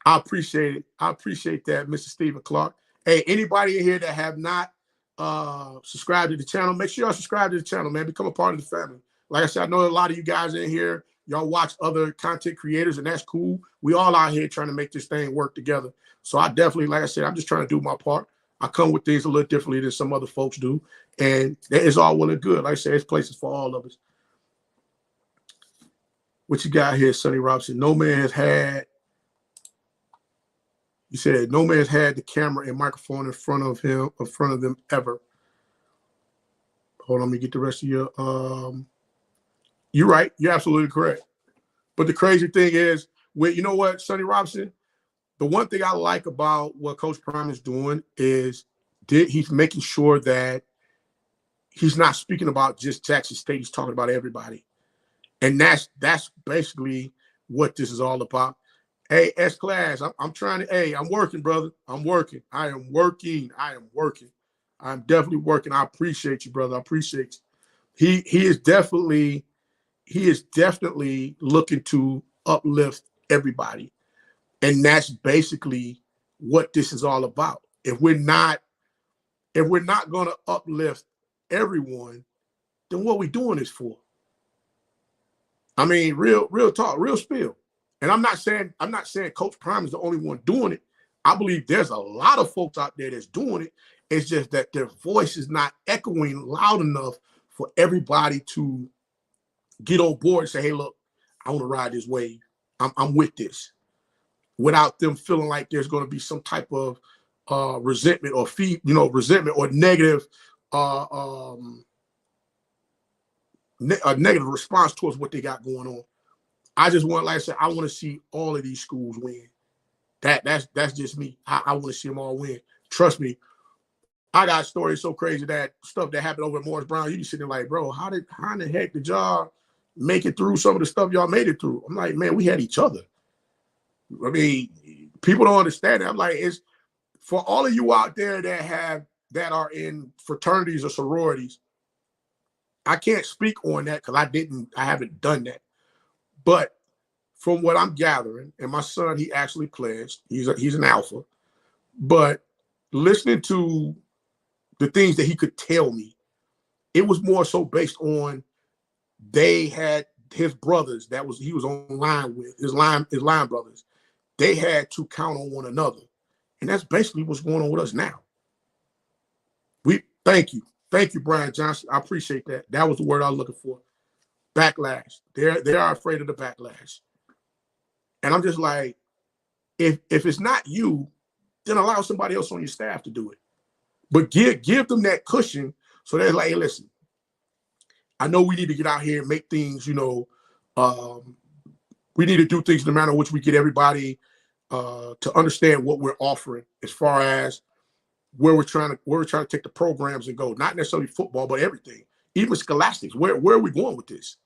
I appreciate it. I appreciate that, Mr. Stephen Clark. Hey, anybody in here that have not subscribed to the channel, make sure y'all subscribe to the channel, man. Become a part of the family. Like I said, I know a lot of you guys in here, y'all watch other content creators, and that's cool. We all out here trying to make this thing work together. So I definitely, like I said, I'm just trying to do my part. I come with things a little differently than some other folks do. And it's all well and good. Like I said, it's places for all of us. What you got here, Sonny Robinson? No man has had, you said, no man's had the camera and microphone in front of them ever. Hold on, let me get the rest of your, you're right. You're absolutely correct. But the crazy thing is, you know what, Sonny Robinson? The one thing I like about what Coach Prime is doing is he's making sure that he's not speaking about just Jackson State. He's talking about everybody. And that's basically what this is all about. Hey, S-Class, I'm trying to, hey, I'm working, brother. I'm working. I am working. I'm definitely working. I appreciate you, brother. I appreciate you. He is definitely looking to uplift everybody. And that's basically what this is all about. If we're not going to uplift everyone, then what we doing this for? I mean, real talk, real spill. And I'm not saying Coach Prime is the only one doing it. I believe there's a lot of folks out there that's doing it. It's just that their voice is not echoing loud enough for everybody to get on board and say, hey, look, I want to ride this wave. I'm with this. Without them feeling like there's going to be some type of resentment or resentment or negative, a negative response towards what they got going on. I just want, like I said, I want to see all of these schools win. That's just me. I want to see them all win. Trust me, I got stories so crazy that stuff that happened over at Morris Brown. You be sitting there like, bro, how in the heck did y'all make it through some of the stuff y'all made it through? I'm like, man, we had each other. I mean, people don't understand it. I'm like, it's for all of you out there that are in fraternities or sororities. I can't speak on that because I haven't done that. But from what I'm gathering, and my son, he actually pledged. He's an alpha. But listening to the things that he could tell me, it was more so based on they had his brothers he was on line with, his line brothers. They had to count on one another. And that's basically what's going on with us now. Thank you. Thank you, Brian Johnson. I appreciate that. That was the word I was looking for. Backlash. They are afraid of the backlash. And I'm just like, if it's not you, then allow somebody else on your staff to do it. But give them that cushion so they're like, hey, listen, I know we need to get out here and make things, we need to do things in the manner in which we get everybody to understand what we're offering as far as where we're trying to take the programs and go. Not necessarily football, but everything. Even scholastics. Where are we going with this?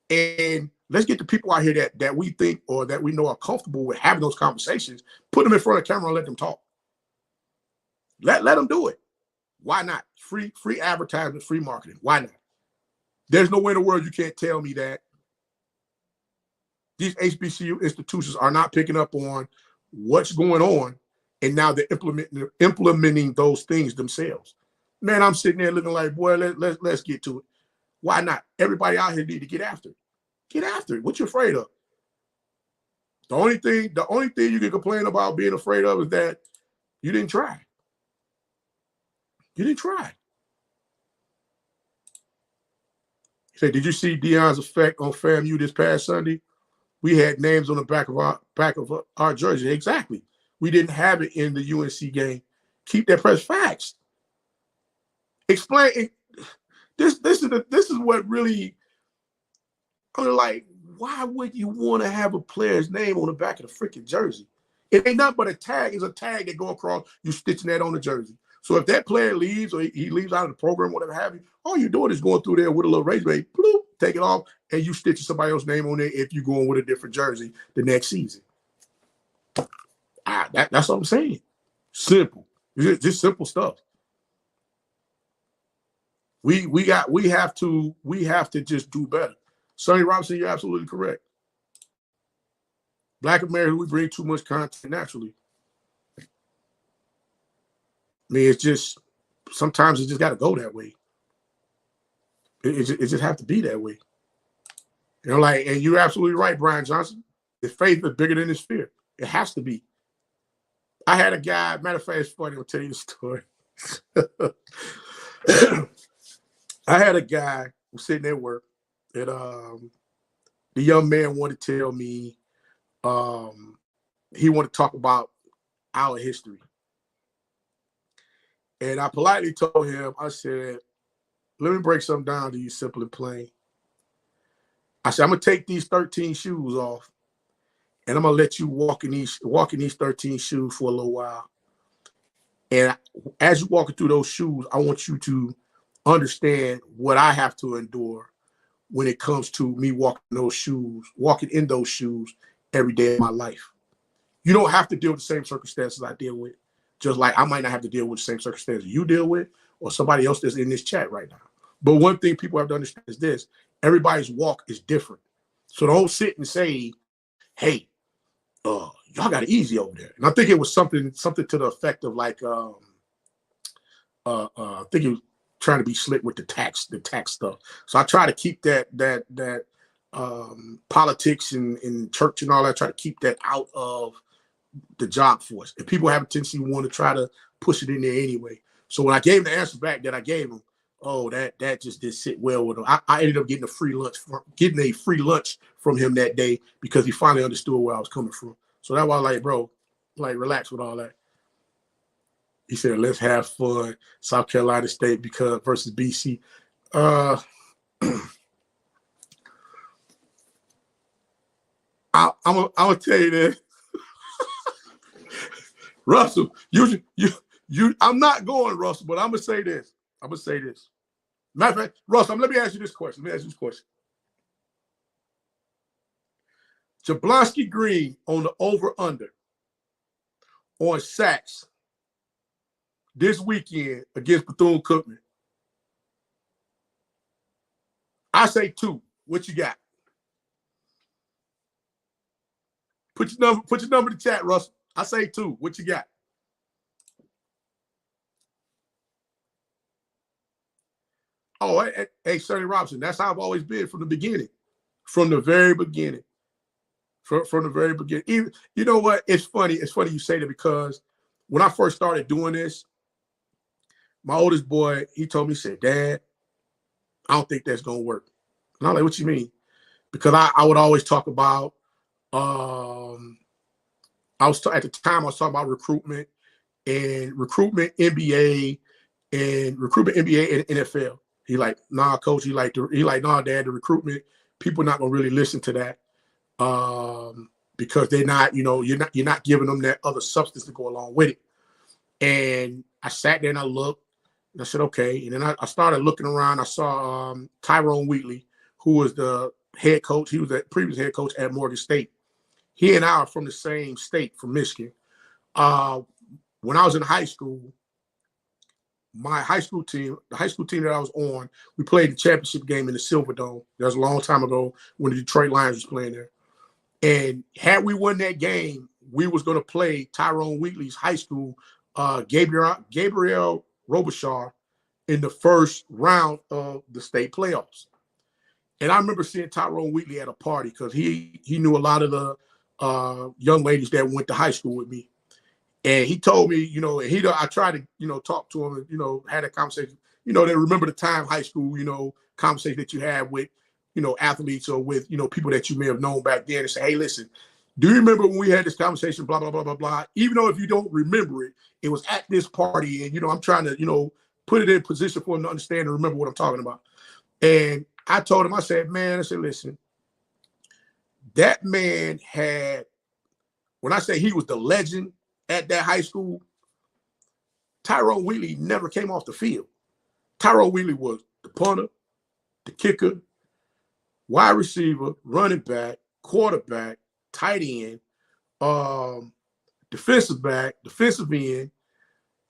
And let's get the people out here that we think or that we know are comfortable with having those conversations, put them in front of the camera and let them talk. Let them do it. Why not? Free advertisement, free marketing. Why not? There's no way in the world you can't tell me that these HBCU institutions are not picking up on what's going on, and now they're implementing those things themselves. Man, I'm sitting there looking like, boy, let's get to it. Why not? Everybody out here need to get after it. Get after it. What you afraid of? The only thing you can complain about being afraid of is that you didn't try. You didn't try. Say, did you see Deion's effect on FAMU this past Sunday? We had names on the back of our jersey. Exactly. We didn't have it in the UNC game. Keep that press facts. Explain. This is what really. I'm like, why would you want to have a player's name on the back of the freaking jersey? It ain't nothing but a tag. It's a tag that go across. You stitching that on the jersey. So if that player leaves or he leaves out of the program, whatever have you, all you're doing is going through there with a little razor blade, bloop, take it off, and you stitch somebody else's name on there if you're going with a different jersey the next season. That's what I'm saying. Simple. Just simple stuff. We have to just do better. Sonny Robinson, you're absolutely correct. Black Americans, we bring too much content naturally. I mean, it's just sometimes it just got to go that way. It just have to be that way. You know, like, and you're absolutely right, Brian Johnson. His faith is bigger than his fear. It has to be. I had a guy, matter of fact, it's funny, I'll tell you the story. I had a guy who was sitting at work, and the young man wanted to tell me he wanted to talk about our history. And I politely told him, I said, let me break something down to you simple and plain. I said, I'm going to take these 13 shoes off, and I'm going to let you walk in these 13 shoes for a little while. And as you're walking through those shoes, I want you to understand what I have to endure when it comes to me walking in those shoes every day of my life. You don't have to deal with the same circumstances I deal with, just like I might not have to deal with the same circumstances you deal with or somebody else that's in this chat right now. But one thing people have to understand is this: everybody's walk is different. So don't sit and say, hey, y'all got it easy over there. And I think it was something to the effect of like, I think he was trying to be slick with the tax stuff. So I try to keep that politics and church and all that, try to keep that out of the job force. And people have a tendency to want to try to push it in there anyway. So when I gave him the answer back that I gave him, that just didn't sit well with him. I ended up getting a free lunch from him that day because he finally understood where I was coming from. So that was like, bro, like, relax with all that. He said, let's have fun. South Carolina State versus BC. I'm gonna tell you this. Russell, you I'm not going, Russell, but I'm gonna say this. Matter of fact, Russell, let me ask you this question. Jablonski Green on the over-under on sacks this weekend against Bethune-Cookman. I say 2. What you got? Put your number in the chat, Russell. I say 2. What you got? Oh, hey, Sonny Robinson, that's how I've always been from the beginning. From the very beginning. From the very beginning. Even, you know what? It's funny. It's funny you say that because when I first started doing this, my oldest boy, he told me, he said, Dad, I don't think that's going to work. And I'm like, what you mean? Because I would always talk about, at the time I was talking about recruitment NBA and NFL. He like, nah, coach. He like, nah, Dad, the recruitment, people are not going to really listen to that. Because they're not, you're not giving them that other substance to go along with it. And I sat there and I looked and I said, okay. And then I started looking around. I saw Tyrone Wheatley, who was the head coach. He was the previous head coach at Morgan State. He and I are from the same state, from Michigan. When I was in high school, my high school team, the high school team that I was on, we played the championship game in the Silverdome. That was a long time ago when the Detroit Lions was playing there. And had we won that game, we was going to play Tyrone Wheatley's high school, Gabriel Robichar, in the first round of the state playoffs. And I remember seeing Tyrone Wheatley at a party because he knew a lot of the young ladies that went to high school with me. And he told me, I tried to, talk to him and, had a conversation. They remember the time high school, conversation that you had with, athletes or with, people that you may have known back then and say, hey, listen, do you remember when we had this conversation, blah, blah, blah, blah, blah. Even though if you don't remember it, it was at this party. And, I'm trying to, put it in position for him to understand and remember what I'm talking about. And I told him, I said, listen, that man had, when I say he was the legend at that high school, Tyrone Wheatley never came off the field. Tyrone Wheatley was the punter, the kicker, wide receiver, running back, quarterback, tight end, defensive back, defensive end,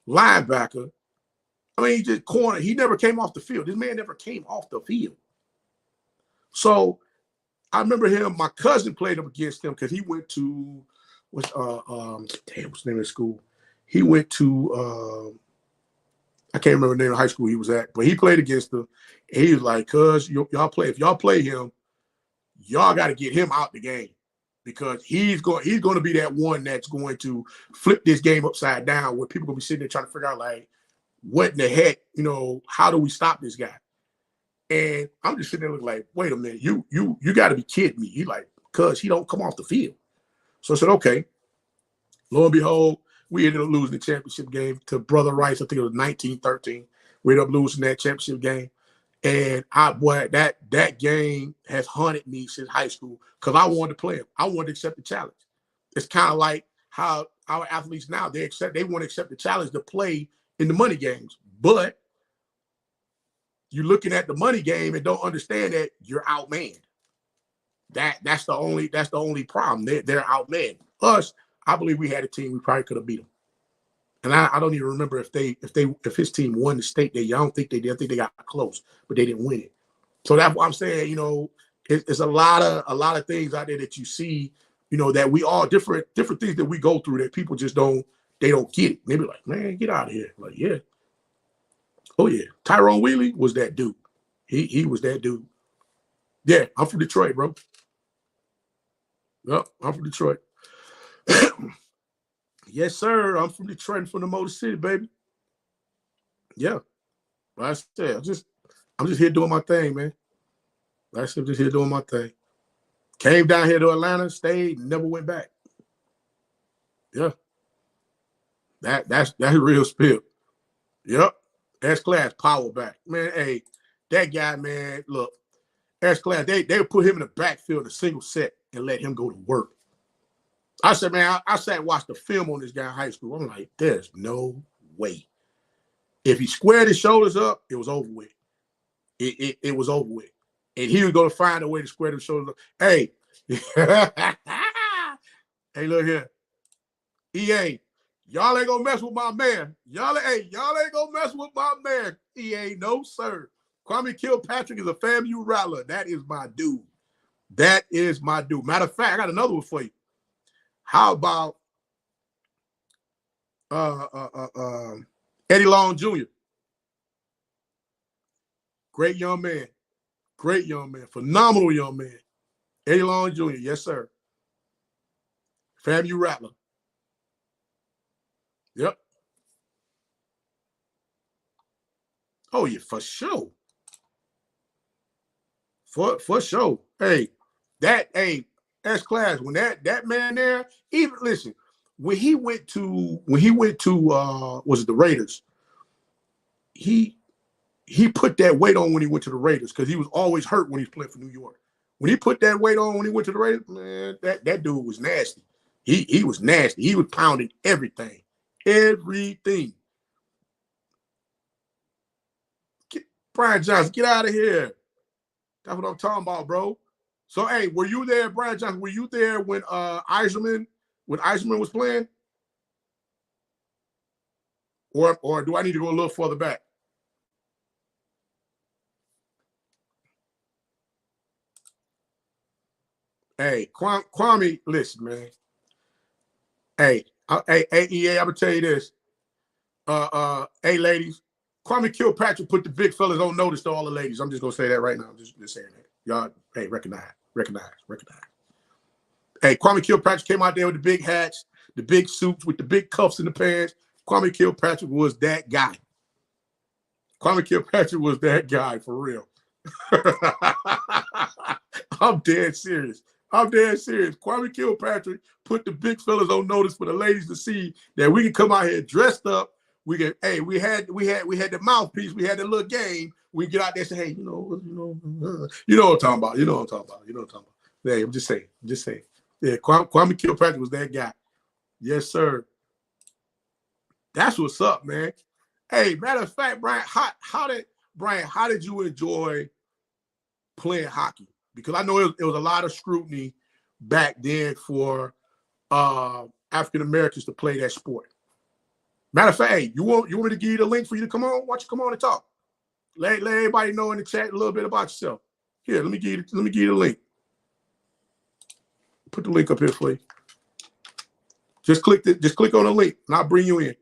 linebacker. I mean, he just corner. He never came off the field. This man never came off the field. So I remember him. My cousin played up against him because he went to what's the name of school? He went to I can't remember the name of high school he was at, but he played against him. And he was like, "Cuz y'all play. If y'all play him, y'all got to get him out the game because he's going to be that one that's going to flip this game upside down where people gonna be sitting there trying to figure out like, what in the heck, how do we stop this guy?" And I'm just sitting there looking like, wait a minute, you got to be kidding me. He like, cuz he don't come off the field. So I said, okay. Lo and behold, we ended up losing the championship game to Brother Rice. I think it was 19-13. We ended up losing that championship game. And that game has haunted me since high school because I wanted to play him. I wanted to accept the challenge. It's kind of like how our athletes now, they want to accept the challenge to play in the money games. But you're looking at the money game and don't understand that you're outmanned. That's the only problem. They're outmanned. Us, I believe we had a team we probably could have beat them. And I don't even remember if his team won the state that year. I don't think they did. I think they got close, but they didn't win it. So that's what I'm saying. It's a lot of things out there that you see. That we all different things that we go through that people just don't get it. They be like, man, get out of here. Like, yeah. Oh yeah. Tyrone Wheatley was that dude. He was that dude. Yeah, I'm from Detroit, bro. Yep, I'm from Detroit. Yes, sir. I'm from Detroit and from the Motor City, baby. Yeah. Like I said, I'm just here doing my thing, man. Like I said, I'm just here doing my thing. Came down here to Atlanta, stayed, never went back. Yeah. That's real spill. Yep. S-Class, power back. Man, hey, that guy, man, look, S-Class, they would put him in the backfield a single set and let him go to work. I said, man, I sat and watched the film on this guy in high school. I'm like, there's no way. If he squared his shoulders up, it was over with. It was over with. And he was going to find a way to square his shoulders up. Hey, hey, look here. EA, y'all ain't going to mess with my man. Y'all ain't going to mess with my man. EA, no, sir. Kwame Kilpatrick is a FAMU rattler. That is my dude. That is my dude. Matter of fact, I got another one for you. How about Eddie Long Jr.? Great young man. Great young man. Phenomenal young man. Eddie Long Jr., yes, sir. FAMU rattler. Yep. Oh, yeah, for sure. For sure. Hey, S-Class, when that man there, even listen, when he went to was it the Raiders? He put that weight on when he went to the Raiders because he was always hurt when he was playing for New York. When he put that weight on when he went to the Raiders, man, that dude was nasty. He was nasty. He was pounding everything. Everything. Brian Johnson, get out of here. That's what I'm talking about, bro. So, hey, were you there, Brian Johnson? Were you there when Eiserman was playing? Or do I need to go a little further back? Hey, Kwame, listen, man. Hey, EA, I'm gonna tell you this. Hey, ladies, Kwame Kilpatrick put the big fellas on notice to all the ladies. I'm just gonna say that right now. I'm just saying that. Y'all, hey, recognize. Hey, Kwame Kilpatrick came out there with the big hats, the big suits with the big cuffs in the pants. Kwame Kilpatrick was that guy. Kwame Kilpatrick was that guy for real. I'm dead serious. Kwame Kilpatrick put the big fellas on notice for the ladies to see that we can come out here dressed up. We can, hey, we had the mouthpiece, we had the little game. We get out there and say, hey, you know what I'm talking about. You know what I'm talking about. Hey, I'm just saying. Yeah, Kwame Kilpatrick was that guy. Yes, sir. That's what's up, man. Hey, matter of fact, Brian, how did you enjoy playing hockey? Because I know it was a lot of scrutiny back then for African Americans to play that sport. Matter of fact, hey, you want me to give you the link for you to come on? Why don't you come on and talk? Let everybody know in the chat a little bit about yourself. Here, let me give you the link. Put the link up here for you. Just click on the link, and I'll bring you in.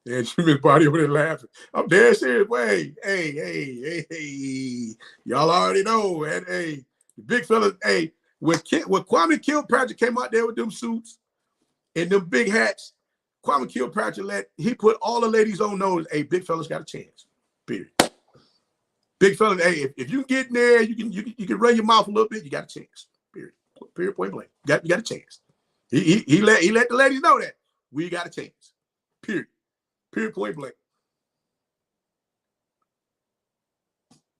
And Jimmy's body over there laughing. I'm dead serious. Wait, hey. Y'all already know. And hey, the big fella, hey, when Kwame Kilpatrick came out there with them suits and them big hats, Kwame Kilpatrick he put all the ladies on notice. Hey, big fella's got a chance. Period. Big fella, hey, if you get in there, you can run your mouth a little bit, you got a chance. Period, point blank. You got a chance. He let the ladies know that we got a chance. Period, point blank.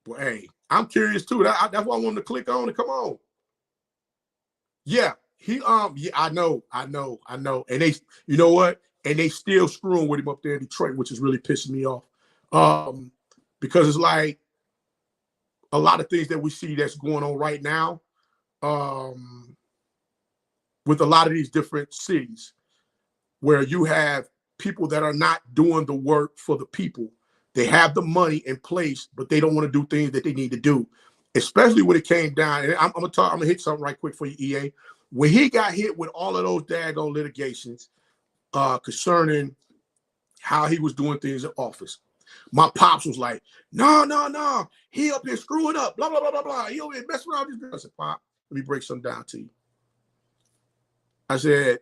Well, hey, I'm curious too. That's why I wanted to click on and come on. Yeah, I know. And they, you know what? And they still screwing with him up there in Detroit, which is really pissing me off. Because it's like a lot of things that we see that's going on right now, with a lot of these different cities, where you have people that are not doing the work for the people. They have the money in place, but they don't want to do things that they need to do. Especially when it came down, and I'm gonna hit something right quick for you, EA. When he got hit with all of those daggone litigations concerning how he was doing things in office, my pops was like, no, he up here screwing up, blah, blah, blah, blah, blah. He over here messing around with this girl. I said, Pop, let me break something down to you. I said,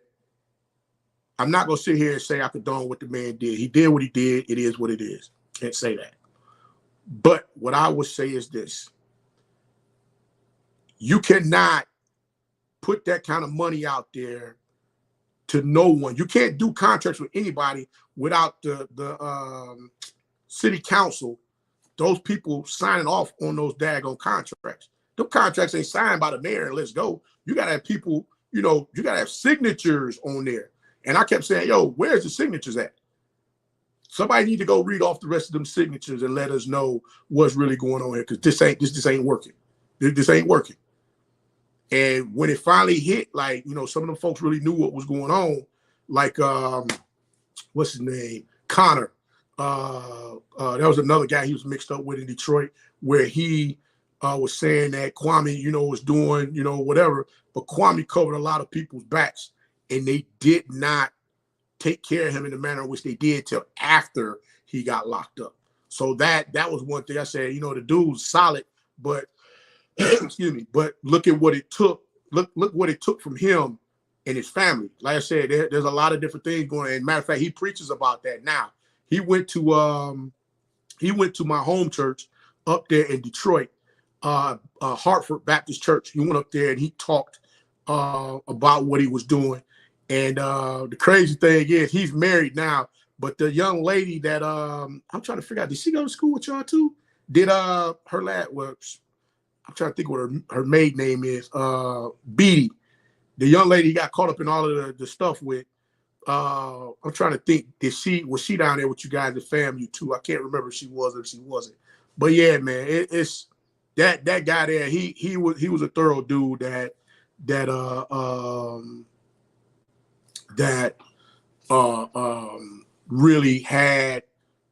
I'm not gonna sit here and say I condone what the man did. He did what he did. It is what it is. Can't say that. But what I would say is this. You cannot put that kind of money out there to no one. You can't do contracts with anybody without the city council, those people signing off on those daggone contracts. Those contracts ain't signed by the mayor and let's go. You got to have people, you got to have signatures on there. And I kept saying, yo, where's the signatures at? Somebody need to go read off the rest of them signatures and let us know what's really going on here, because this ain't working. This ain't working. And when it finally hit, like, some of them folks really knew what was going on. Like, what's his name? Connor. There was another guy he was mixed up with in Detroit, where he was saying that Kwame, was doing, whatever. But Kwame covered a lot of people's backs, and they did not take care of him in the manner in which they did till after he got locked up. So that was one thing I said, the dude's solid, but excuse me, but look at what it took. Look what it took from him and his family. Like I said, there's a lot of different things going on. And matter of fact, he preaches about that now. He went to my home church up there in Detroit, Hartford Baptist Church. He went up there and he talked about what he was doing. And the crazy thing is he's married now, but the young lady that I'm trying to figure out, did she go to school with y'all too? Did her lad was, I'm trying to think what her maiden name is, Beatty. The young lady got caught up in all of the stuff with. I'm trying to think, was she down there with you guys at FAMU too? I can't remember if she was or if she wasn't. But yeah, man, it's that guy there. He was a thorough dude that really had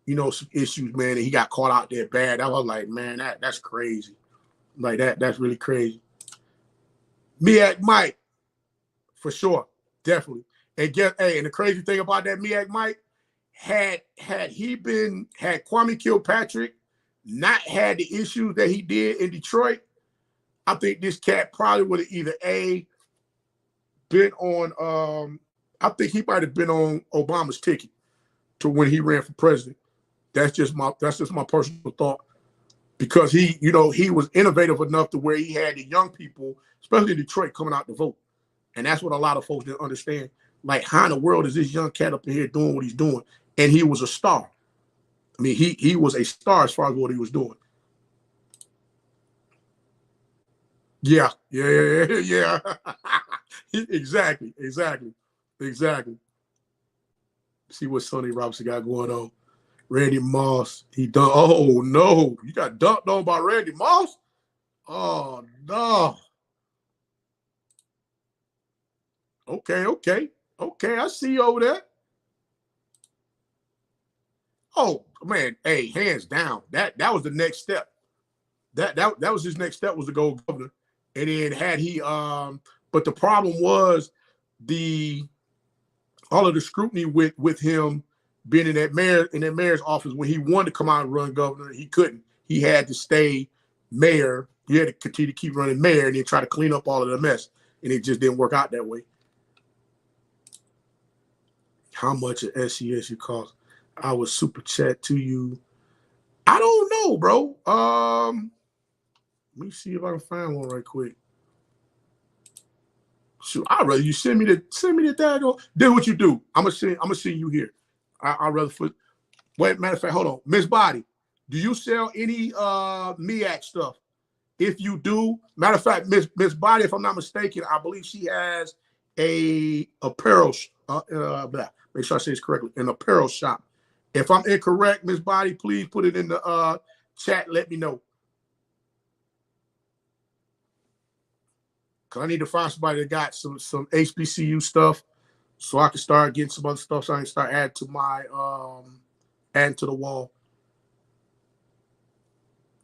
some issues, man. And he got caught out there bad. I was like, man, that's crazy. Like that's really crazy. Miak Mike, for sure, definitely. And and the crazy thing about that Miak Mike, had Kwame Kilpatrick not had the issues that he did in Detroit, I think this cat probably would have either been on. I think he might have been on Obama's ticket to when he ran for president. That's just my personal thought. Because he was innovative enough to where he had the young people, especially in Detroit, coming out to vote. And that's what a lot of folks didn't understand. Like, how in the world is this young cat up in here doing what he's doing? And he was a star. I mean, he was a star as far as what he was doing. Yeah. Exactly. See what Sonny Robinson got going on. Randy Moss, he done. Oh no, you got dunked on by Randy Moss. Oh no. Okay. I see you over there. Oh man, hey, hands down. That was the next step. That was his next step, was to go governor. And then had he but the problem was the all of the scrutiny with him being in that mayor's office. When he wanted to come out and run governor, he couldn't. He had to stay mayor. He had to continue to keep running mayor and then try to clean up all of the mess. And it just didn't work out that way. How much an FCS you cost? I would super chat to you. I don't know, bro. Let me see if I can find one right quick. Shoot, I'd rather you send me the daggone. Then what you do? I'm gonna send you here. I'd rather put. Wait, matter of fact, hold on. Miss Body, do you sell any MEAC stuff? If you do, matter of fact, Miss Body, if I'm not mistaken, I believe she has a apparel. Make sure I say this correctly. An apparel shop. If I'm incorrect, Miss Body, please put it in the chat. Let me know. Cause I need to find somebody that got some HBCU stuff, so I can start getting some other stuff. So I can start adding to my adding to the wall.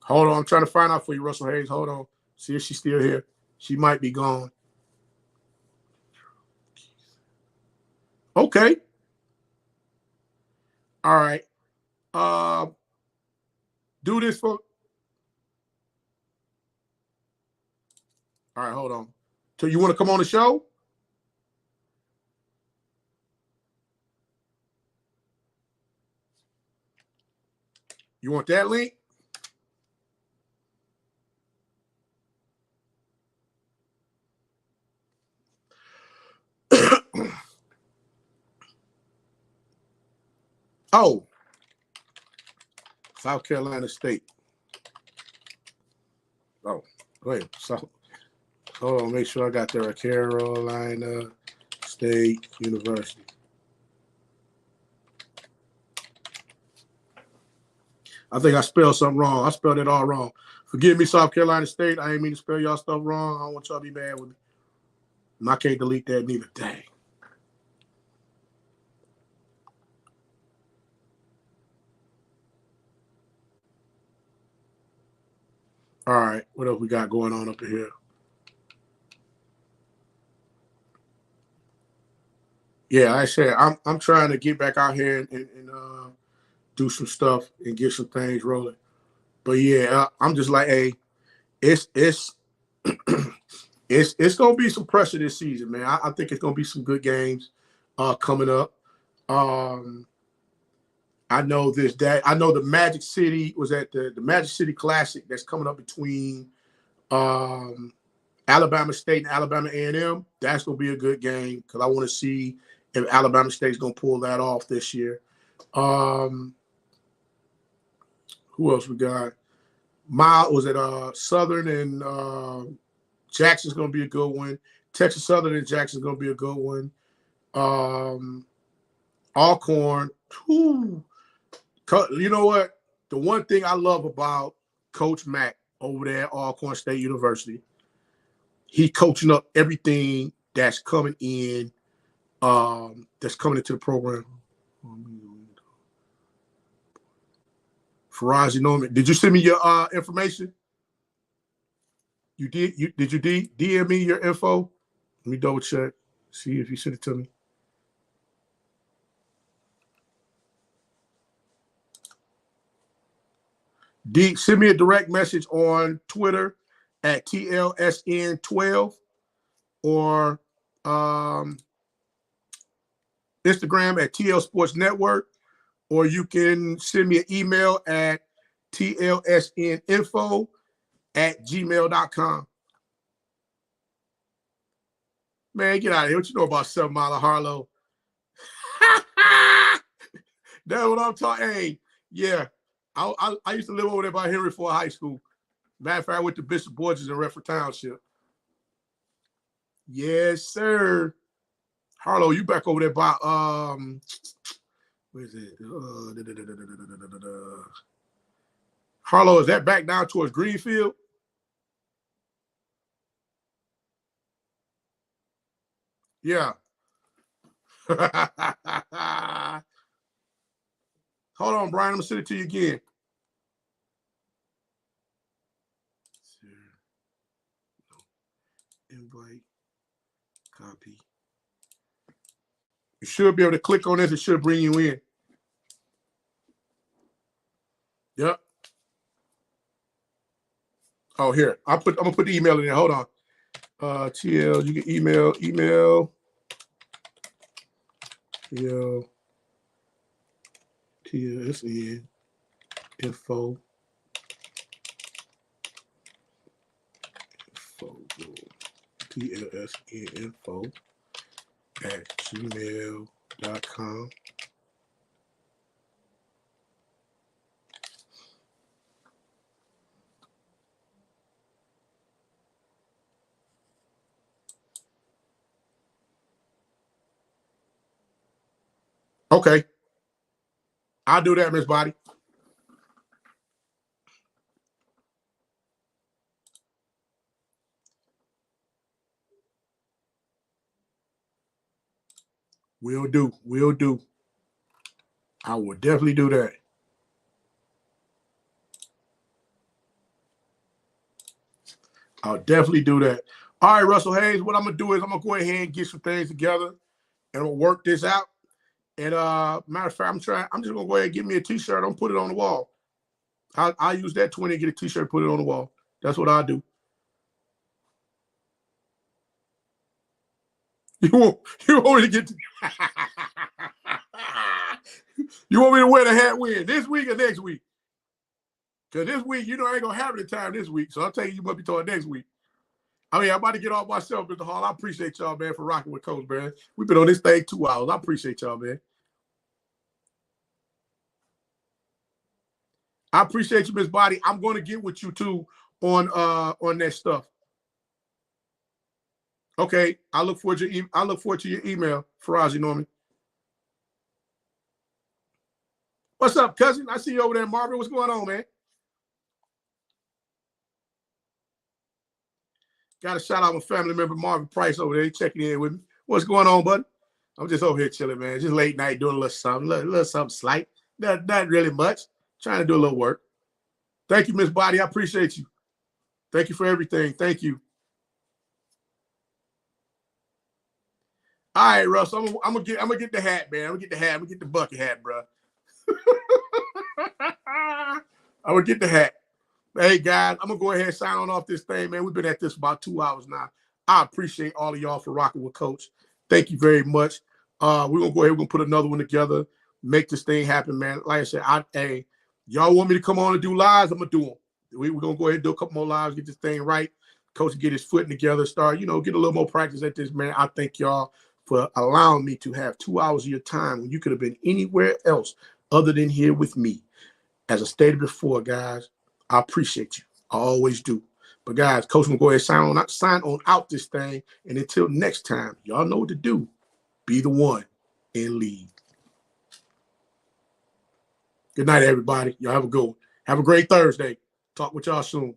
Hold on, I'm trying to find out for you, Russell Hayes. Hold on, see if she's still here. She might be gone. Okay. All right. Do this for. All right, hold on. So you want to come on the show? You want that link? Oh, South Carolina State. Oh, wait. So, hold on. Make sure I got there. Carolina State University. I think I spelled something wrong. I spelled it all wrong. Forgive me, South Carolina State. I ain't mean to spell y'all stuff wrong. I don't want y'all to be mad with me. And I can't delete that neither. Dang. All right. What else we got going on up here? Yeah, like I said, I'm trying to get back out here and do some stuff and get some things rolling. But yeah, I'm just like, hey, it's it's gonna be some pressure this season, man. I think it's gonna be some good games coming up. I know the Magic City was at the Magic City Classic that's coming up between Alabama State and Alabama A&M. That's gonna be a good game because I want to see if Alabama State's gonna pull that off this year. Who else we got? Miles was at Southern and Jackson's gonna be a good one. Texas Southern and Jackson's gonna be a good one. Alcorn. Whew. You know what? The one thing I love about Coach Mack over there at Alcorn State University, he coaching up everything that's coming in, that's coming into the program. Faraz, you know me. Did you send me your information? You did. Did you DM me your info? Let me double check. See if you sent it to me. Send me a direct message on Twitter at TLSN12 or Instagram at TL Sports Network, or you can send me an email at TLSNINFO@gmail.com. Man, get out of here. What you know about 7 Mile of Harlow? That's what I'm talking. Hey, yeah. I used to live over there by Henry Ford High School. Matter of fact, I went to Bishop Borges in Redford Township. Yes, sir. Harlow, you back over there by where is it? Harlow, is that back down towards Greenfield? Yeah. Hold on, Brian. I'm gonna send it to you again. Invite, copy. You should be able to click on this. It should bring you in. Yep. Oh, here. I'm gonna put the email in there. Hold on. TL, you can email. TLSNINFO. TLSNINFO at gmail.com. Okay. I'll do that, Miss Body. Will do. I will definitely do that. I'll definitely do that. All right, Russell Hayes, what I'm going to do is I'm going to go ahead and get some things together and we'll work this out. And matter of fact, I'm just going to go ahead and get me a T-shirt. I'm going to put it on the wall. I'll use that 20 and get a T-shirt, put it on the wall. That's what I'll do. You want me to get you want me to wear the hat when? This week or next week? Because this week, I ain't going to have the time this week. So I'll tell you must be talking next week. I mean, I'm about to get off myself, Mr. Hall. I appreciate y'all, man, for rocking with Coach, man. We've been on this thing 2 hours. I appreciate y'all, man. I appreciate you, Miss Body. I'm going to get with you, too, on that stuff. Okay. I look forward to your email, Farazi Norman. What's up, cousin? I see you over there, Marvin. What's going on, man? Got to shout out my family member, Marvin Price, over there checking in with me. What's going on, buddy? I'm just over here chilling, man. Just late night doing a little something slight. Not really much. Trying to do a little work. Thank you, Miss Body. I appreciate you. Thank you for everything. Thank you. All right, Russ. I'm gonna get the hat, man. I'm gonna get the hat. I'm gonna get the bucket hat, bro. I'm gonna get the hat. Hey guys, I'm gonna go ahead and sign on off this thing, man. We've been at this about 2 hours now. I appreciate all of y'all for rocking with Coach. Thank you very much. We're gonna go ahead. We're gonna put another one together, make this thing happen, man. Like I said, y'all want me to come on and do lives? I'm gonna do them. We're gonna go ahead and do a couple more lives, get this thing right. Coach get his footing together, start, get a little more practice at this, man. I thank y'all for allowing me to have 2 hours of your time when you could have been anywhere else other than here with me. As I stated before, guys, I appreciate you. I always do. But guys, Coach will go ahead and sign on out this thing. And until next time, y'all know what to do. Be the one and lead. Good night, everybody. Y'all have a good one. Have a great Thursday. Talk with y'all soon.